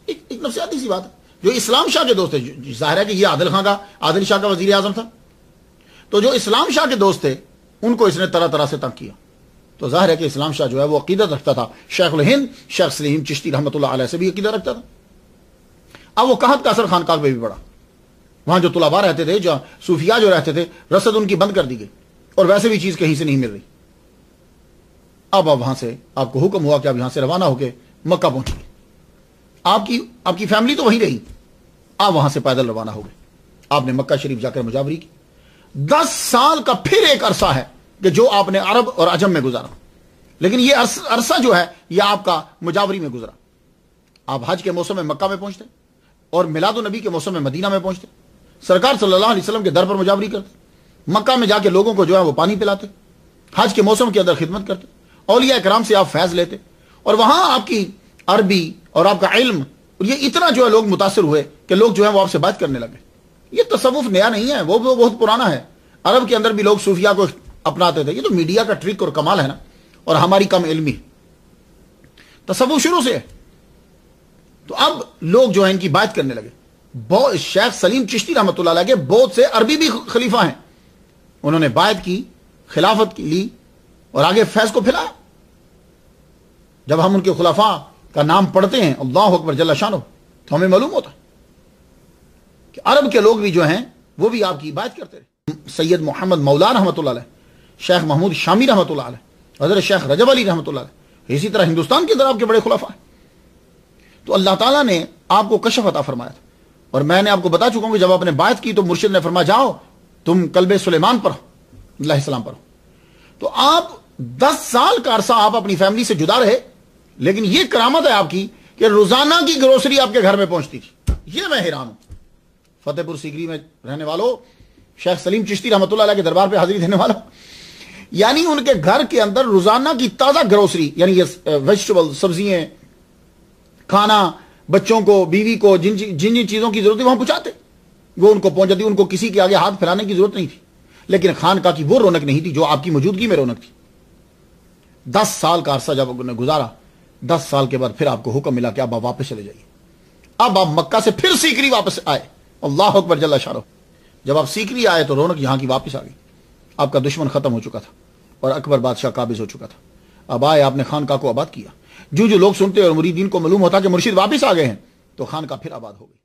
ایک نفسیاتی سی بات ہے, جو اسلام شاہ کے دوست تھے, ظاہر ہے کہ یہ عادل شاہ کا وزیر اعظم تھا, تو جو اسلام شاہ کے دوست تھے ان کو اس نے طرح طرح سے تنگ کیا. تو ظاہر ہے کہ اسلام شاہ جو ہے وہ عقیدت رکھتا تھا, شیخ الہند شیخ سلیم چشتی رحمۃ اللہ علیہ سے بھی عقیدت رکھتا تھا. اب وہ قحط کا اثر خانقاہ میں بھی پڑا. وہاں جو طلباء رہتے تھے, جو صوفیاء جو رہتے تھے, رسد ان کی بند کر دی گئی, اور ویسے بھی چیز کہیں سے نہیں مل رہی. اب وہاں سے آپ کو حکم ہوا کہ آپ یہاں سے روانہ ہو کے مکہ پہنچیے. آپ کی فیملی تو وہیں رہی, آپ وہاں سے پیدل روانہ ہو گئے. آپ نے مکہ شریف جا کر مجاوری کی. 10 سال کا پھر ایک عرصہ ہے کہ جو آپ نے عرب اور عجم میں گزارا. لیکن یہ عرصہ جو ہے یہ آپ کا مجاوری میں گزرا. آپ حج کے موسم میں مکہ میں پہنچتے اور میلاد النبی کے موسم میں مدینہ میں پہنچتے. سرکار صلی اللہ علیہ وسلم کے در پر مجاوری کرتے, مکہ میں جا کے لوگوں کو جو ہے وہ پانی پلاتے, حج کے موسم کے اندر خدمت کرتے, اولیاء کرام سے آپ فیض لیتے, اور وہاں آپ کی عربی اور آپ کا علم یہ اتنا جو ہے لوگ متاثر ہوئے کہ لوگ جو ہے وہ آپ سے بات کرنے لگے. یہ تصوف نیا نہیں ہے, وہ بہت پرانا ہے. عرب کے اندر بھی لوگ صوفیاء کو اپناتے تھے. یہ تو میڈیا کا ٹرک اور کمال ہے نا, اور ہماری کم علمی. تصوف شروع سے ہے. تو اب لوگ جو ہیں ان کی بات کرنے لگے. شیخ سلیم چشتی رحمۃ اللہ علیہ کے بہت سے عربی بھی خلیفہ ہیں, انہوں نے بات کی, خلافت کی لی اور آگے فیض کو پھیلایا. جب ہم ان کے خلفاء کا نام پڑھتے ہیں اللہ اکبر جل شانہ تو ہمیں معلوم ہوتا ہے کہ عرب کے لوگ بھی جو ہیں وہ بھی آپ کی بات کرتے رہے. سید محمد مولا رحمۃ اللہ علیہ, شیخ محمود شامی رحمۃ اللہ علیہ, حضرت شیخ رجب علی رحمۃ اللہ علیہ, اسی طرح ہندوستان کے اندر آپ کے بڑے خلفاء ہیں. تو اللہ تعالیٰ نے آپ کو کشف عطا فرمایا تھا, اور میں نے آپ کو بتا چکا ہوں کہ جب آپ نے بات کی تو مرشد نے فرمایا جاؤ تم کلب سلیمان پڑھو, علیہ السلام پڑھو. تو آپ 10 سال کا عرصہ آپ اپنی فیملی سے جدا رہے, لیکن یہ کرامت ہے آپ کی کہ روزانہ کی گروسری آپ کے گھر میں پہنچتی تھی. یہ میں حیران ہوں. فتح پور سیکری میں رہنے والوں, شیخ سلیم چشتی رحمۃ اللہ علیہ کے دربار پہ حاضری دینے والوں, یعنی ان کے گھر کے اندر روزانہ کی تازہ گروسری, یعنی یہ ویجیٹیبل, سبزیاں, کھانا, بچوں کو, بیوی کو جن جن چیزوں کی ضرورت ہے وہاں پہنچاتے, وہ ان کو پہنچ جاتی. ان کو کسی کے آگے ہاتھ پھیلانے کی ضرورت نہیں تھی. لیکن خانقاہ کی وہ رونق نہیں تھی جو آپ کی موجودگی میں رونق تھی. 10 سال کا عرصہ جب انہوں نے گزارا, 10 سال کے بعد پھر آپ کو حکم ملا کہ اب آپ واپس چلے جائیے. اب آپ مکہ سے پھر سیکری واپس آئے. اللہ اکبر جل شانہ. جب آپ سیکری آئے تو رونق یہاں کی واپس آ گئی. آپ کا دشمن ختم ہو چکا تھا اور اکبر بادشاہ قابض ہو چکا تھا. اب آئے, آپ نے خانقاہ کو آباد کیا. جو لوگ سنتے اور مریدین کو معلوم ہوتا کہ مرشد واپس آ گئے ہیں تو خانقاہ پھر آباد ہو گئی.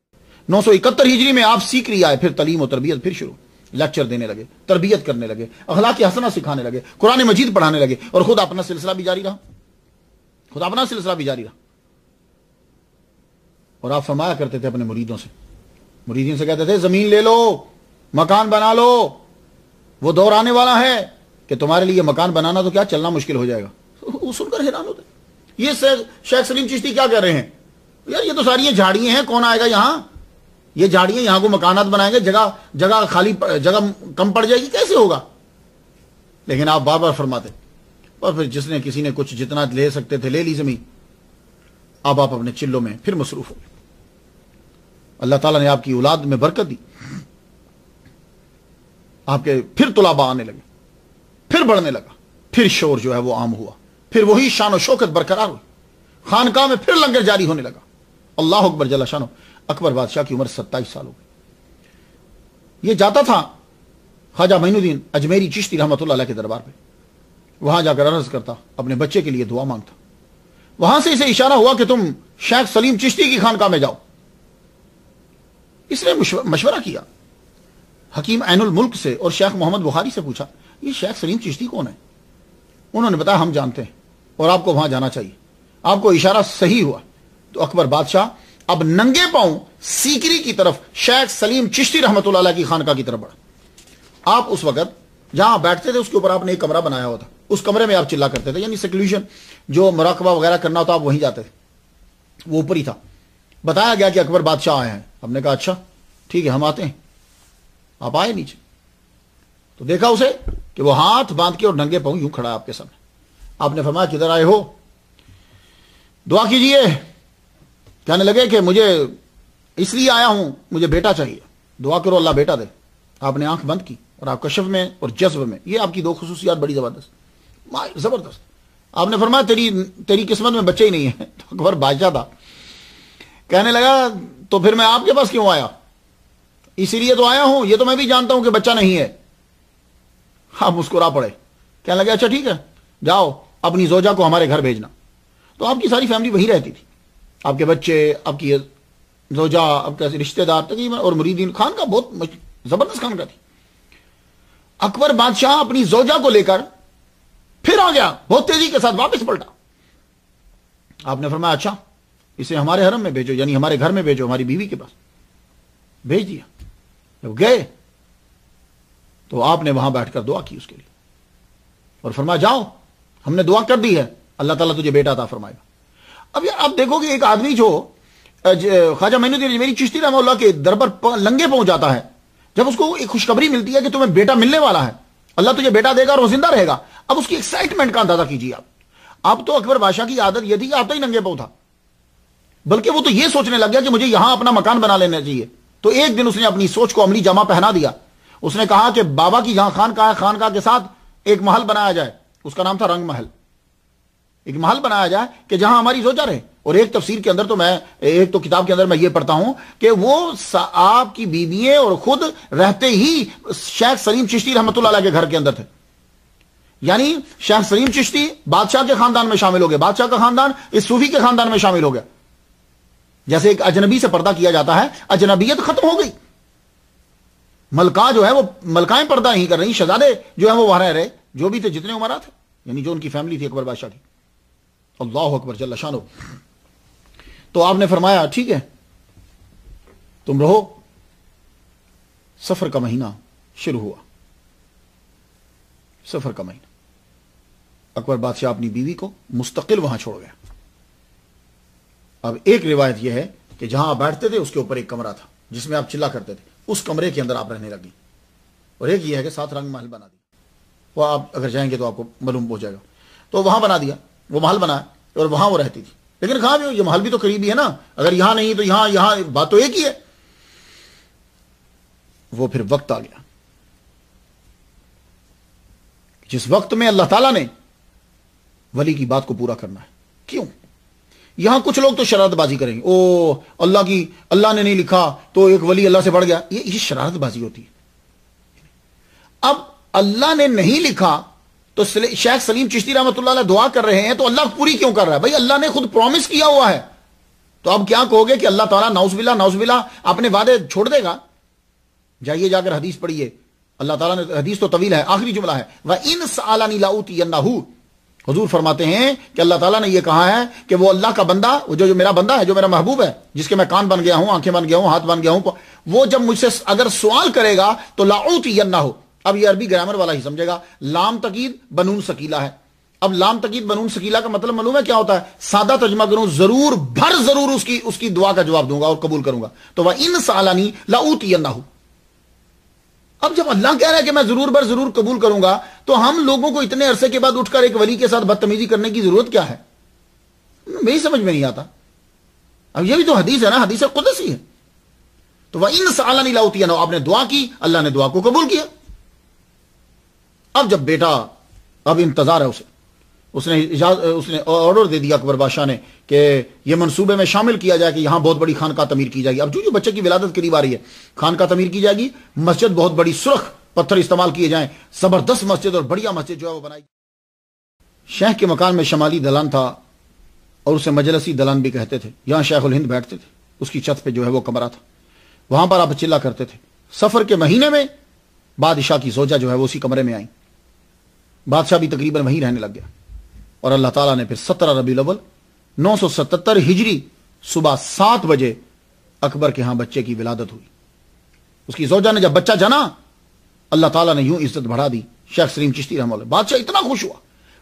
971 ہجری میں آپ سیکری آئے, پھر تعلیم و تربیت پھر شروع, لیکچر دینے لگے, تربیت کرنے لگے, اخلاق حسنہ سکھانے لگے, قرآن مجید پڑھانے لگے, اور خود اپنا سلسلہ بھی جاری رہا. اور آپ فرمایا کرتے تھے اپنے مریدین سے کہتے تھے زمین لے لو, مکان بنا لو, وہ دور آنے والا ہے کہ تمہارے لیے مکان بنانا تو کیا چلنا مشکل ہو جائے گا. وہ سن کر حیران ہوتے, یہ شیخ سلیم چشتی کیا کہہ رہے ہیں یار, یہ تو ساری یہ جھاڑیاں ہیں, کون آئے گا یہاں, یہ جھاڑیاں یہاں کو مکانات بنائیں گے, جگہ خالی, جگہ کم پڑ جائے گی, کیسے ہوگا. لیکن آپ بار بار فرماتے, اور پھر جس نے کسی نے کچھ جتنا لے سکتے تھے لے لی زمین. اب آپ اپنے چلوں میں پھر مصروف ہو گئے. اللہ تعالیٰ نے آپ کی اولاد میں برکت دی, آپ کے پھر طلباء آنے لگے, پھر بڑھنے لگا, پھر شور جو ہے وہ عام ہوا, پھر وہی شان و شوکت برقرار ہوئی. خانقاہ میں پھر لنگر جاری ہونے لگا. اللہ اکبر جل شانہ. اکبر بادشاہ کی عمر 27 سال ہو گئی. یہ جاتا تھا خواجہ معین الدین اجمیری چشتی رحمۃ اللہ علیہ کے دربار پہ, وہاں جا کر عرض کرتا, اپنے بچے کے لیے دعا مانگتا. وہاں سے اسے اشارہ ہوا کہ تم شیخ سلیم چشتی کی خانقاہ میں جاؤ. اس نے مشورہ کیا حکیم عین الملک سے اور شیخ محمد بخاری سے, پوچھا یہ شیخ سلیم چشتی کون ہے. انہوں نے بتایا ہم جانتے ہیں اور آپ کو وہاں جانا چاہیے. آپ کو اشارہ صحیح ہوا تو اکبر بادشاہ اب ننگے پاؤں سیکری کی طرف شیخ سلیم چشتی رحمۃ اللہ علیہ کی خانقاہ کی طرف بڑھا. آپ اس وقت جہاں بیٹھتے تھے اس کے اوپر آپ نے ایک کمرہ بنایا ہوا تھا, اس کمرے میں آپ چلا کرتے تھے, یعنی سیکلوژن, جو مراقبہ وغیرہ کرنا ہوتا آپ وہیں جاتے تھے, وہ اوپر ہی تھا. بتایا گیا کہ اکبر بادشاہ آئے ہیں. ہم نے کہا اچھا ٹھیک ہے ہم آتے ہیں. آپ آئے نیچے تو دیکھا اسے کہ وہ ہاتھ باندھ کے اور ننگے پاؤں یوں کھڑا ہے آپ کے سامنے. آپ نے فرمایا کدھر آئے ہو, دعا کیجئے. کہنے لگے کہ مجھے اس لیے آیا ہوں, مجھے بیٹا چاہیے, دعا کرو اللہ بیٹا دے. آپ نے آنکھ بند کی اور آپ کشف میں اور جذب میں, یہ آپ کی 2 خصوصیات بڑی زبردست. آپ نے فرمایا تیری قسمت میں بچے ہی نہیں ہے. تو اکبر بادشاہ تھا, کہنے لگا تو پھر میں آپ کے پاس کیوں آیا. اسی لیے تو آیا ہوں, یہ تو میں بھی جانتا ہوں کہ بچہ نہیں ہے. آپ مسکرا پڑے, کہنے لگے اچھا ٹھیک ہے جاؤ اپنی زوجہ کو ہمارے گھر بھیجنا. تو آپ کی ساری فیملی وہیں رہتی تھی, آپ کے بچے, آپ کی زوجہ, آپ کے رشتہ دار تقریباً, اور مریدین. خان کا بہت زبردست خان کا تھی. اکبر بادشاہ اپنی زوجہ کو لے کر پھر آ گیا, بہت تیزی کے ساتھ واپس پلٹا. آپ نے فرمایا اچھا اسے ہمارے حرم میں بھیجو, یعنی ہمارے گھر میں بھیجو, ہماری بیوی کے پاس. بھیج دیا. جب گئے تو آپ نے وہاں بیٹھ کر دعا کی اس کے لیے اور فرمایا جاؤ ہم نے دعا کر دی ہے، اللہ تعالیٰ تجھے بیٹا عطا فرمائے گا۔ اب یہ آپ دیکھو کہ ایک آدمی جو خواجہ معین الدین اجمیری چشتی رحمہ اللہ کے در پر لنگے پہنچ جاتا ہے، جب اس کو ایک خوشخبری ملتی ہے کہ تمہیں بیٹا ملنے والا ہے، اللہ تجھے بیٹا دے گا اور وہ زندہ رہے گا، اب اس کی ایکسائٹمنٹ کا اندازہ کیجیے آپ۔ اب تو اکبر بادشاہ کی عادت یہ تھی کہ آتا ہی ننگے پاؤں تھا، بلکہ وہ تو یہ سوچنے لگ گیا کہ مجھے یہاں اپنا مکان بنا لینا چاہیے۔ تو ایک دن اس نے اپنی سوچ کو عملی جامہ پہنا دیا، اس نے کہا کہ بابا کی جہاں خانقاہ ہے، خانقاہ کے ساتھ ایک محل بنایا جائے، اس کا نام تھا رنگ محل۔ ایک محل بنایا جائے کہ جہاں ہماری زوجہ رہے۔ اور ایک تفسیر کے اندر تو میں ایک تو کتاب کے اندر میں یہ پڑھتا ہوں کہ وہ آپ کی بیوییں اور خود رہتے ہی شیخ سلیم چشتی رحمۃ اللہ علیہ کے گھر کے اندر تھے، یعنی شیخ سلیم چشتی بادشاہ کے خاندان میں شامل ہو گئے، بادشاہ کا خاندان اس صوفی کے خاندان میں شامل ہو گیا۔ جیسے ایک اجنبی سے پردہ کیا جاتا ہے، اجنبیت ختم ہو گئی، ملکہ جو ہے وہ ملکائیں پردہ نہیں کر رہی، شہزادے جو ہے وہ وہاں رہ رہے، جو بھی تھے جتنے عمرات تھے، یعنی جو ان کی فیملی تھی اکبر بادشاہ کی۔ اللہ اکبر جل شانہ۔ تو آپ نے فرمایا ٹھیک ہے تم رہو۔ سفر کا مہینہ شروع ہوا، سفر کا مہینہ، اکبر بادشاہ اپنی بیوی کو مستقل وہاں چھوڑ گیا۔ اب ایک روایت یہ ہے کہ جہاں آپ بیٹھتے تھے اس کے اوپر ایک کمرہ تھا جس میں آپ چلا کرتے تھے، اس کمرے کے اندر آپ رہنے لگی، اور ایک یہ ہے کہ ساتھ رنگ محل بنا دیا، وہ آپ اگر جائیں گے تو آپ کو معلوم ہو جائے گا۔ تو وہاں بنا دیا، وہ محل بنایا اور وہاں وہ رہتی تھی۔ لیکن کہاں بھی یہ محل بھی تو قریبی ہے نا، اگر یہاں نہیں تو یہاں بات تو ایک ہی ہے۔ وہ پھر وقت آ گیا جس وقت میں اللہ تعالیٰ نے ولی کی بات کو پورا کرنا ہے۔ کیوں؟ یہاں کچھ لوگ تو شرارت بازی کریں گے، او اللہ نے نہیں لکھا تو ایک ولی اللہ سے بڑھ گیا، یہ شرارت بازی ہوتی ہے۔ اب اللہ نے نہیں لکھا تو شیخ سلیم چشتی رحمۃ اللہ علیہ دعا کر رہے ہیں تو اللہ پوری کیوں کر رہا ہے؟ بھائی اللہ نے خود پرومس کیا ہوا ہے، تو اب کیا کہو گے کہ اللہ تعالیٰ نعوذ باللہ اپنے وعدے چھوڑ دے گا؟ جائیے جا کر حدیث پڑھیے، اللہ تعالیٰ نے، حدیث تو طویل ہے، آخری جملہ ہے وَإِنْ سَأَلَنِي لَأُوتِيَنَّهُ۔ حضور فرماتے ہیں کہ اللہ تعالیٰ نے یہ کہا ہے کہ وہ اللہ کا بندہ، جو میرا بندہ ہے، جو میرا محبوب ہے، جس کے میں کان بن گیا ہوں، آنکھیں بن گیا ہوں، ہاتھ بن گیا ہوں، وہ جب مجھ سے اگر سوال کرے گا تو لَأُوتِيَنَّهُ۔ اب یہ عربی گرامر والا ہی سمجھے گا، لام تقید بنون سکیلہ ہے۔ اب لام تقید بنون سکیلہ کا مطلب معلوم ہے کیا ہوتا ہے؟ سادہ ترجمہ کروں، ضرور اس کی دعا کا جواب دوں گا اور قبول کروں گا۔ تو وَإِنْ سَأَلَنِي لَأُوتِيَنَّهُ۔ اب جب اللہ کہہ رہا ہے کہ میں ضرور قبول کروں گا، تو ہم لوگوں کو اتنے عرصے کے بعد اٹھ کر ایک ولی کے ساتھ بدتمیزی کرنے کی ضرورت کیا ہے؟ میری سمجھ میں نہیں آتا۔ اب یہ بھی تو حدیث ہے نا، حدیث قدسی ہے۔ تو وَإِنْ سَأَلَنِي لَأُوتِيَنَّهُ، آپ نے دعا کی، اللہ نے دعا کو قبول کیا۔ اب جب بیٹا، اب انتظار ہے اس نے آرڈر دے دیا اکبر بادشاہ نے کہ یہ منصوبے میں شامل کیا جائے کہ یہاں بہت بڑی خانقاہ تعمیر کی جائے گی۔ اب جو بچے کی ولادت قریب آ رہی ہے، خانقاہ تعمیر کی جائے گی، مسجد بہت بڑی سرخ پتھر استعمال کیے جائیں، زبردست مسجد اور بڑھیا مسجد جو ہے وہ بنائی۔ شیخ کے مکان میں شمالی دلان تھا اور اسے مجلسی دلان بھی کہتے تھے، یہاں شیخ الہند بیٹھتے تھے، اس کی چھت پہ جو ہے وہ کمرہ تھا، وہاں پر آپ چلا کرتے تھے۔ سفر کے مہینے میں بادشاہ کی زوجہ جو ہے وہ اسی کمرے میں آئیں، بادشاہ بھی تقریباً وہیں رہنے لگ گیا، اور اللہ تعالیٰ نے پھر 17 ربیع الاول 977 ہجری صبح 7 بجے اکبر کے ہاں بچے کی ولادت ہوئی۔ اس کی زوجہ نے جب بچہ جنا، اللہ تعالیٰ نے یوں عزت بڑھا دی شیخ سلیم چشتی رحمہ اللہ۔ بادشاہ اتنا خوش ہوا،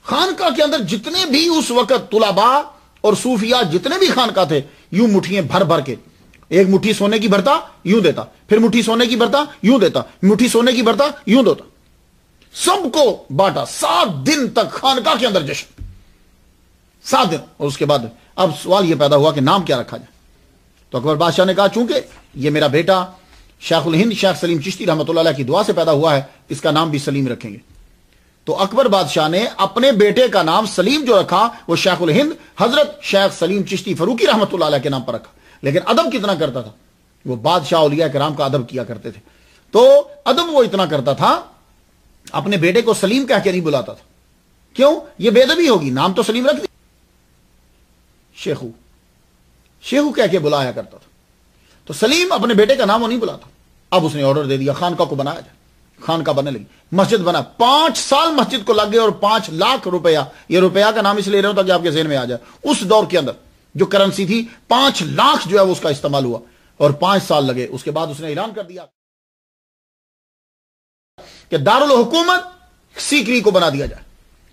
خانقاہ کے اندر جتنے بھی اس وقت طلباء اور صوفیاء جتنے بھی خانقاہ تھے، یوں مٹھیاں بھر بھر کے، ایک مٹھی سونے کی بھرتا یوں دیتا، پھر مٹھی سونے کی بھرتا یوں دیتا، مٹھی سونے کی بھرتا یوں دیتا، سب کو بانٹا۔ 7 دن تک خانقاہ کے اندر جشن، 7 دن۔ اور اس کے بعد اب سوال یہ پیدا ہوا کہ نام کیا رکھا جائے؟ تو اکبر بادشاہ نے کہا چونکہ یہ میرا بیٹا شیخ الہند شیخ سلیم چشتی رحمۃ اللہ علیہ کی دعا سے پیدا ہوا ہے، اس کا نام بھی سلیم رکھیں گے۔ تو اکبر بادشاہ نے اپنے بیٹے کا نام سلیم جو رکھا وہ شیخ الہند حضرت شیخ سلیم چشتی فروکی رحمۃ اللہ علیہ کے نام پر رکھا۔ لیکن ادب کتنا کرتا تھا وہ، بادشاہ اولیاء کرام کا ادب کیا کرتے تھے، تو ادب وہ اتنا کرتا تھا، اپنے بیٹے کو سلیم کہہ کے نہیں بلاتا تھا۔ کیوں؟ یہ بے ادبی ہوگی، نام تو سلیم رکھ دی، شیخو کہہ کے بلایا کرتا تھا۔ تو سلیم اپنے بیٹے کا نام وہ نہیں بلاتا۔ اب اس نے آرڈر دے دیا خانقاہ کو بنایا جائے، خانقاہ بننے لگی، مسجد بنا، 5 سال مسجد کو لگ گئے، اور 5 لاکھ روپیہ، یہ روپیہ کا نام اس لیے رہا ہوں تاکہ آپ کے ذہن میں آ جائے، اس دور کے اندر جو کرنسی تھی 5 لاکھ جو ہے وہ اس کا استعمال ہوا، اور 5 سال لگے۔ اس کے بعد اس نے اعلان کر دیا کہ دارالحکومت سیکری کو بنا دیا جائے،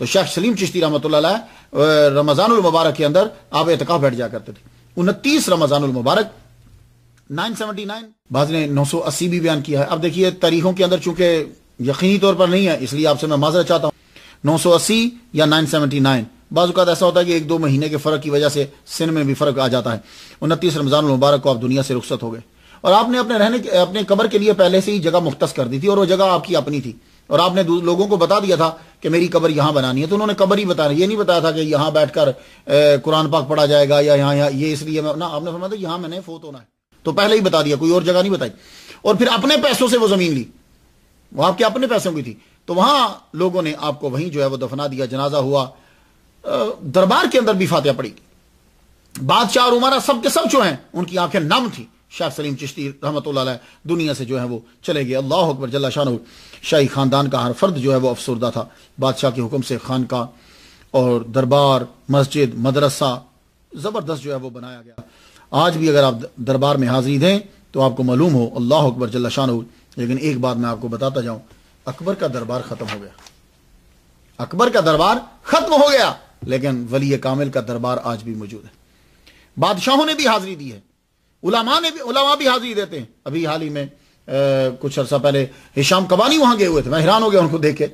تو شیخ سلیم چشتی رحمۃ اللہ علیہ رمضان المبارک کے اندر آپ اعتکاف بیٹھ جا کرتے تھے. 29 رمضان المبارک 979، بعض نے 980 بھی بیان کیا ہے. اب دیکھیے تاریخوں کے اندر چونکہ یقینی طور پر نہیں ہے، اس لیے آپ سے میں معذرت چاہتا ہوں. 980 یا 979، بعض اوقات ایسا ہوتا ہے کہ 1-2 مہینے کے فرق کی وجہ سے سن میں بھی فرق آ جاتا ہے. 29 رمضان المبارک کو آپ دنیا سے رخصت ہو گئے، اور آپ نے اپنے قبر کے لیے پہلے سے ہی جگہ مختص کر دی تھی، اور وہ جگہ آپ کی اپنی تھی، اور آپ نے لوگوں کو بتا دیا تھا کہ میری قبر یہاں بنانی ہے. تو انہوں نے قبر ہی بتایا، یہ نہیں بتایا تھا کہ یہاں بیٹھ کر قرآن پاک پڑھا جائے گا یا یہاں یہ اس لیے نہ، آپ نے فرمایا تھا یہاں میں نے فوت ہونا ہے، تو پہلے ہی بتا دیا، کوئی اور جگہ نہیں بتائی. اور پھر اپنے پیسوں سے وہ زمین لی، وہ آپ کے اپنے پیسوں کی تھی، تو وہاں لوگوں نے آپ کو وہیں جو ہے وہ دفنا دیا. جنازہ ہوا، دربار کے اندر بھی فاتحہ پڑھی. بادشاہ اور عمرا سب کے سب جو ہیں ان کی آنکھیں نم تھی. شیخ سلیم چشتی رحمۃ اللہ علیہ دنیا سے جو ہے وہ چلے گئے. اللہ اکبر جل شانہ. شاہی خاندان کا ہر فرد جو ہے وہ افسردہ تھا. بادشاہ کے حکم سے خانقاہ اور دربار، مسجد، مدرسہ زبردست جو ہے وہ بنایا گیا. آج بھی اگر آپ دربار میں حاضری دیں تو آپ کو معلوم ہو، اللہ اکبر جل شانہ. لیکن ایک بات میں آپ کو بتاتا جاؤں، اکبر کا دربار ختم ہو گیا. اکبر کا دربار ختم ہو گیا، لیکن ولی کامل کا دربار آج بھی موجود ہے. بادشاہوں نے بھی حاضری دی ہے، علماء بھی حاضری دیتے ہیں. ابھی حال ہی میں کچھ عرصہ پہلے ہشام کبانی وہاں گئے ہوئے تھے، میں حیران ہو گیا ان کو دیکھ کے.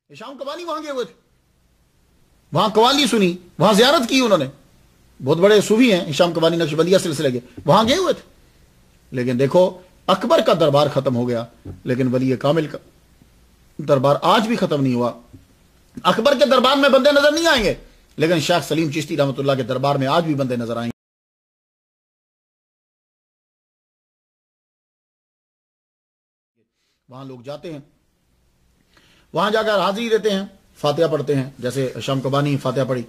ہشام کبانی وہاں گئے ہوئے تھے، وہاں قوالی سنی، وہاں زیارت کی انہوں نے. بہت بڑے صوفی ہیں ہشام کبانی، نقشبندیہ سلسلے کے، وہاں گئے ہوئے تھے. لیکن دیکھو اکبر کا دربار ختم ہو گیا، لیکن ولی کامل کا دربار آج بھی ختم نہیں ہوا. اکبر کے دربار میں بندے نظر نہیں آئیں گے، لیکن شیخ سلیم چشتی رحمۃ اللہ کے دربار میں آج بھی بندے نظر آئیں گے. وہاں لوگ جاتے ہیں، وہاں جا کر حاضری دیتے ہیں، فاتحہ پڑھتے ہیں. جیسے شام کبانی فاتحہ پڑھی،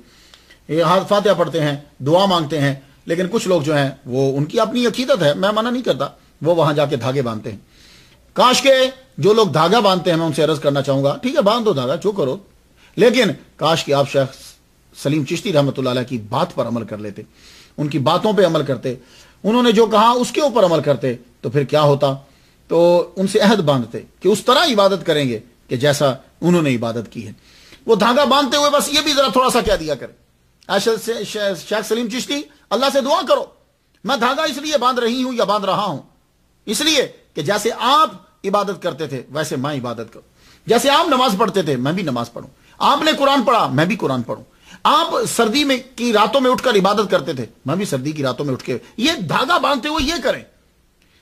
یہ فاتحہ پڑھتے ہیں، دعا مانگتے ہیں. لیکن کچھ لوگ جو ہیں وہ ان کی اپنی عقیدت ہے، میں منع نہیں کرتا، وہ وہاں جا کے دھاگے باندھتے ہیں. کاش کے جو لوگ دھاگا باندھتے ہیں، میں ان سے عرض کرنا چاہوں گا، ٹھیک ہے باندھ دو دھاگا، جو کرو، لیکن کاش کہ آپ شیخ سلیم چشتی رحمۃ اللہ علیہ کی بات پر عمل کر لیتے، ان کی باتوں پہ عمل کرتے، انہوں نے جو کہا اس کے اوپر عمل کرتے، تو پھر کیا ہوتا. تو ان سے عہد باندھتے کہ اس طرح عبادت کریں گے کہ جیسا انہوں نے عبادت کی ہے. وہ دھاگا باندھتے ہوئے بس یہ بھی ذرا تھوڑا سا کہہ دیا کرے، شیخ سلیم چشتی اللہ سے دعا کرو، میں دھاگا اس لیے باندھ رہی ہوں یا باندھ رہا ہوں، اس لیے کہ جیسے آپ عبادت کرتے تھے ویسے میں عبادت کروں، جیسے آپ نماز پڑھتے تھے میں بھی نماز پڑھوں، آپ نے قرآن پڑھا میں بھی قرآن پڑھوں، آپ سردی میں کی راتوں میں اٹھ کر عبادت کرتے تھے میں بھی سردی کی راتوں میں اٹھ کے. یہ دھاگا باندھتے ہوئے یہ کریں،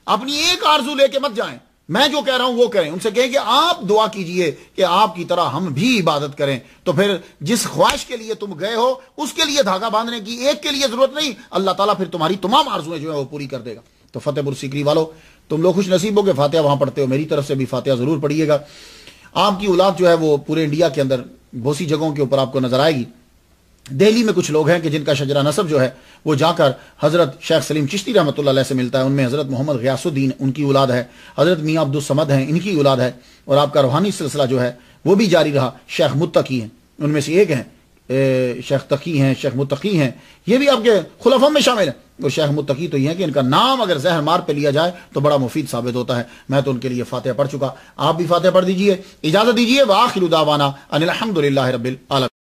اپنی ایک آرزو لے کے مت جائیں، میں جو کہہ رہا ہوں وہ کریں. ان سے کہیں کہ آپ دعا کیجئے کہ آپ کی طرح ہم بھی عبادت کریں. تو پھر جس خواہش کے لیے تم گئے ہو اس کے لیے دھاگا باندھنے کی ایک کے لیے ضرورت نہیں، اللہ تعالیٰ پھر تمہاری تمام آرزویں جو ہے وہ پوری کر دے گا. تو فتح پور سیکری والو، تم لوگ خوش نصیب ہو کہ فاتحہ وہاں پڑھتے ہو، میری طرف سے بھی فاتحہ ضرور پڑھیے گا. آپ کی اولاد جو ہے وہ پورے انڈیا کے اندر بہت سی جگہوں کے اوپر آپ کو نظر آئے گی. دہلی میں کچھ لوگ ہیں کہ جن کا شجرہ نسب جو ہے وہ جا کر حضرت شیخ سلیم چشتی رحمۃ اللہ علیہ سے ملتا ہے. ان میں حضرت محمد غیاث الدین ان کی اولاد ہے، حضرت میاں عبدالصمد ہیں ان کی اولاد ہے، اور آپ کا روحانی سلسلہ جو ہے وہ بھی جاری رہا. شیخ متقی ہیں ان میں سے ایک ہیں، شیخ تقی ہیں، شیخ متقی ہیں، یہ بھی آپ کے خلفاء میں شامل ہیں. وہ شیخ متقی تو یہ ہیں کہ ان کا نام اگر زہر مار پہ لیا جائے تو بڑا مفید ثابت ہوتا ہے. میں تو ان کے لیے فاتحہ پڑھ چکا، آپ بھی فاتحہ پڑھ دیجئے. اجازت دیجئے، وآخر دعوانا ان الحمدللہ رب العالمین.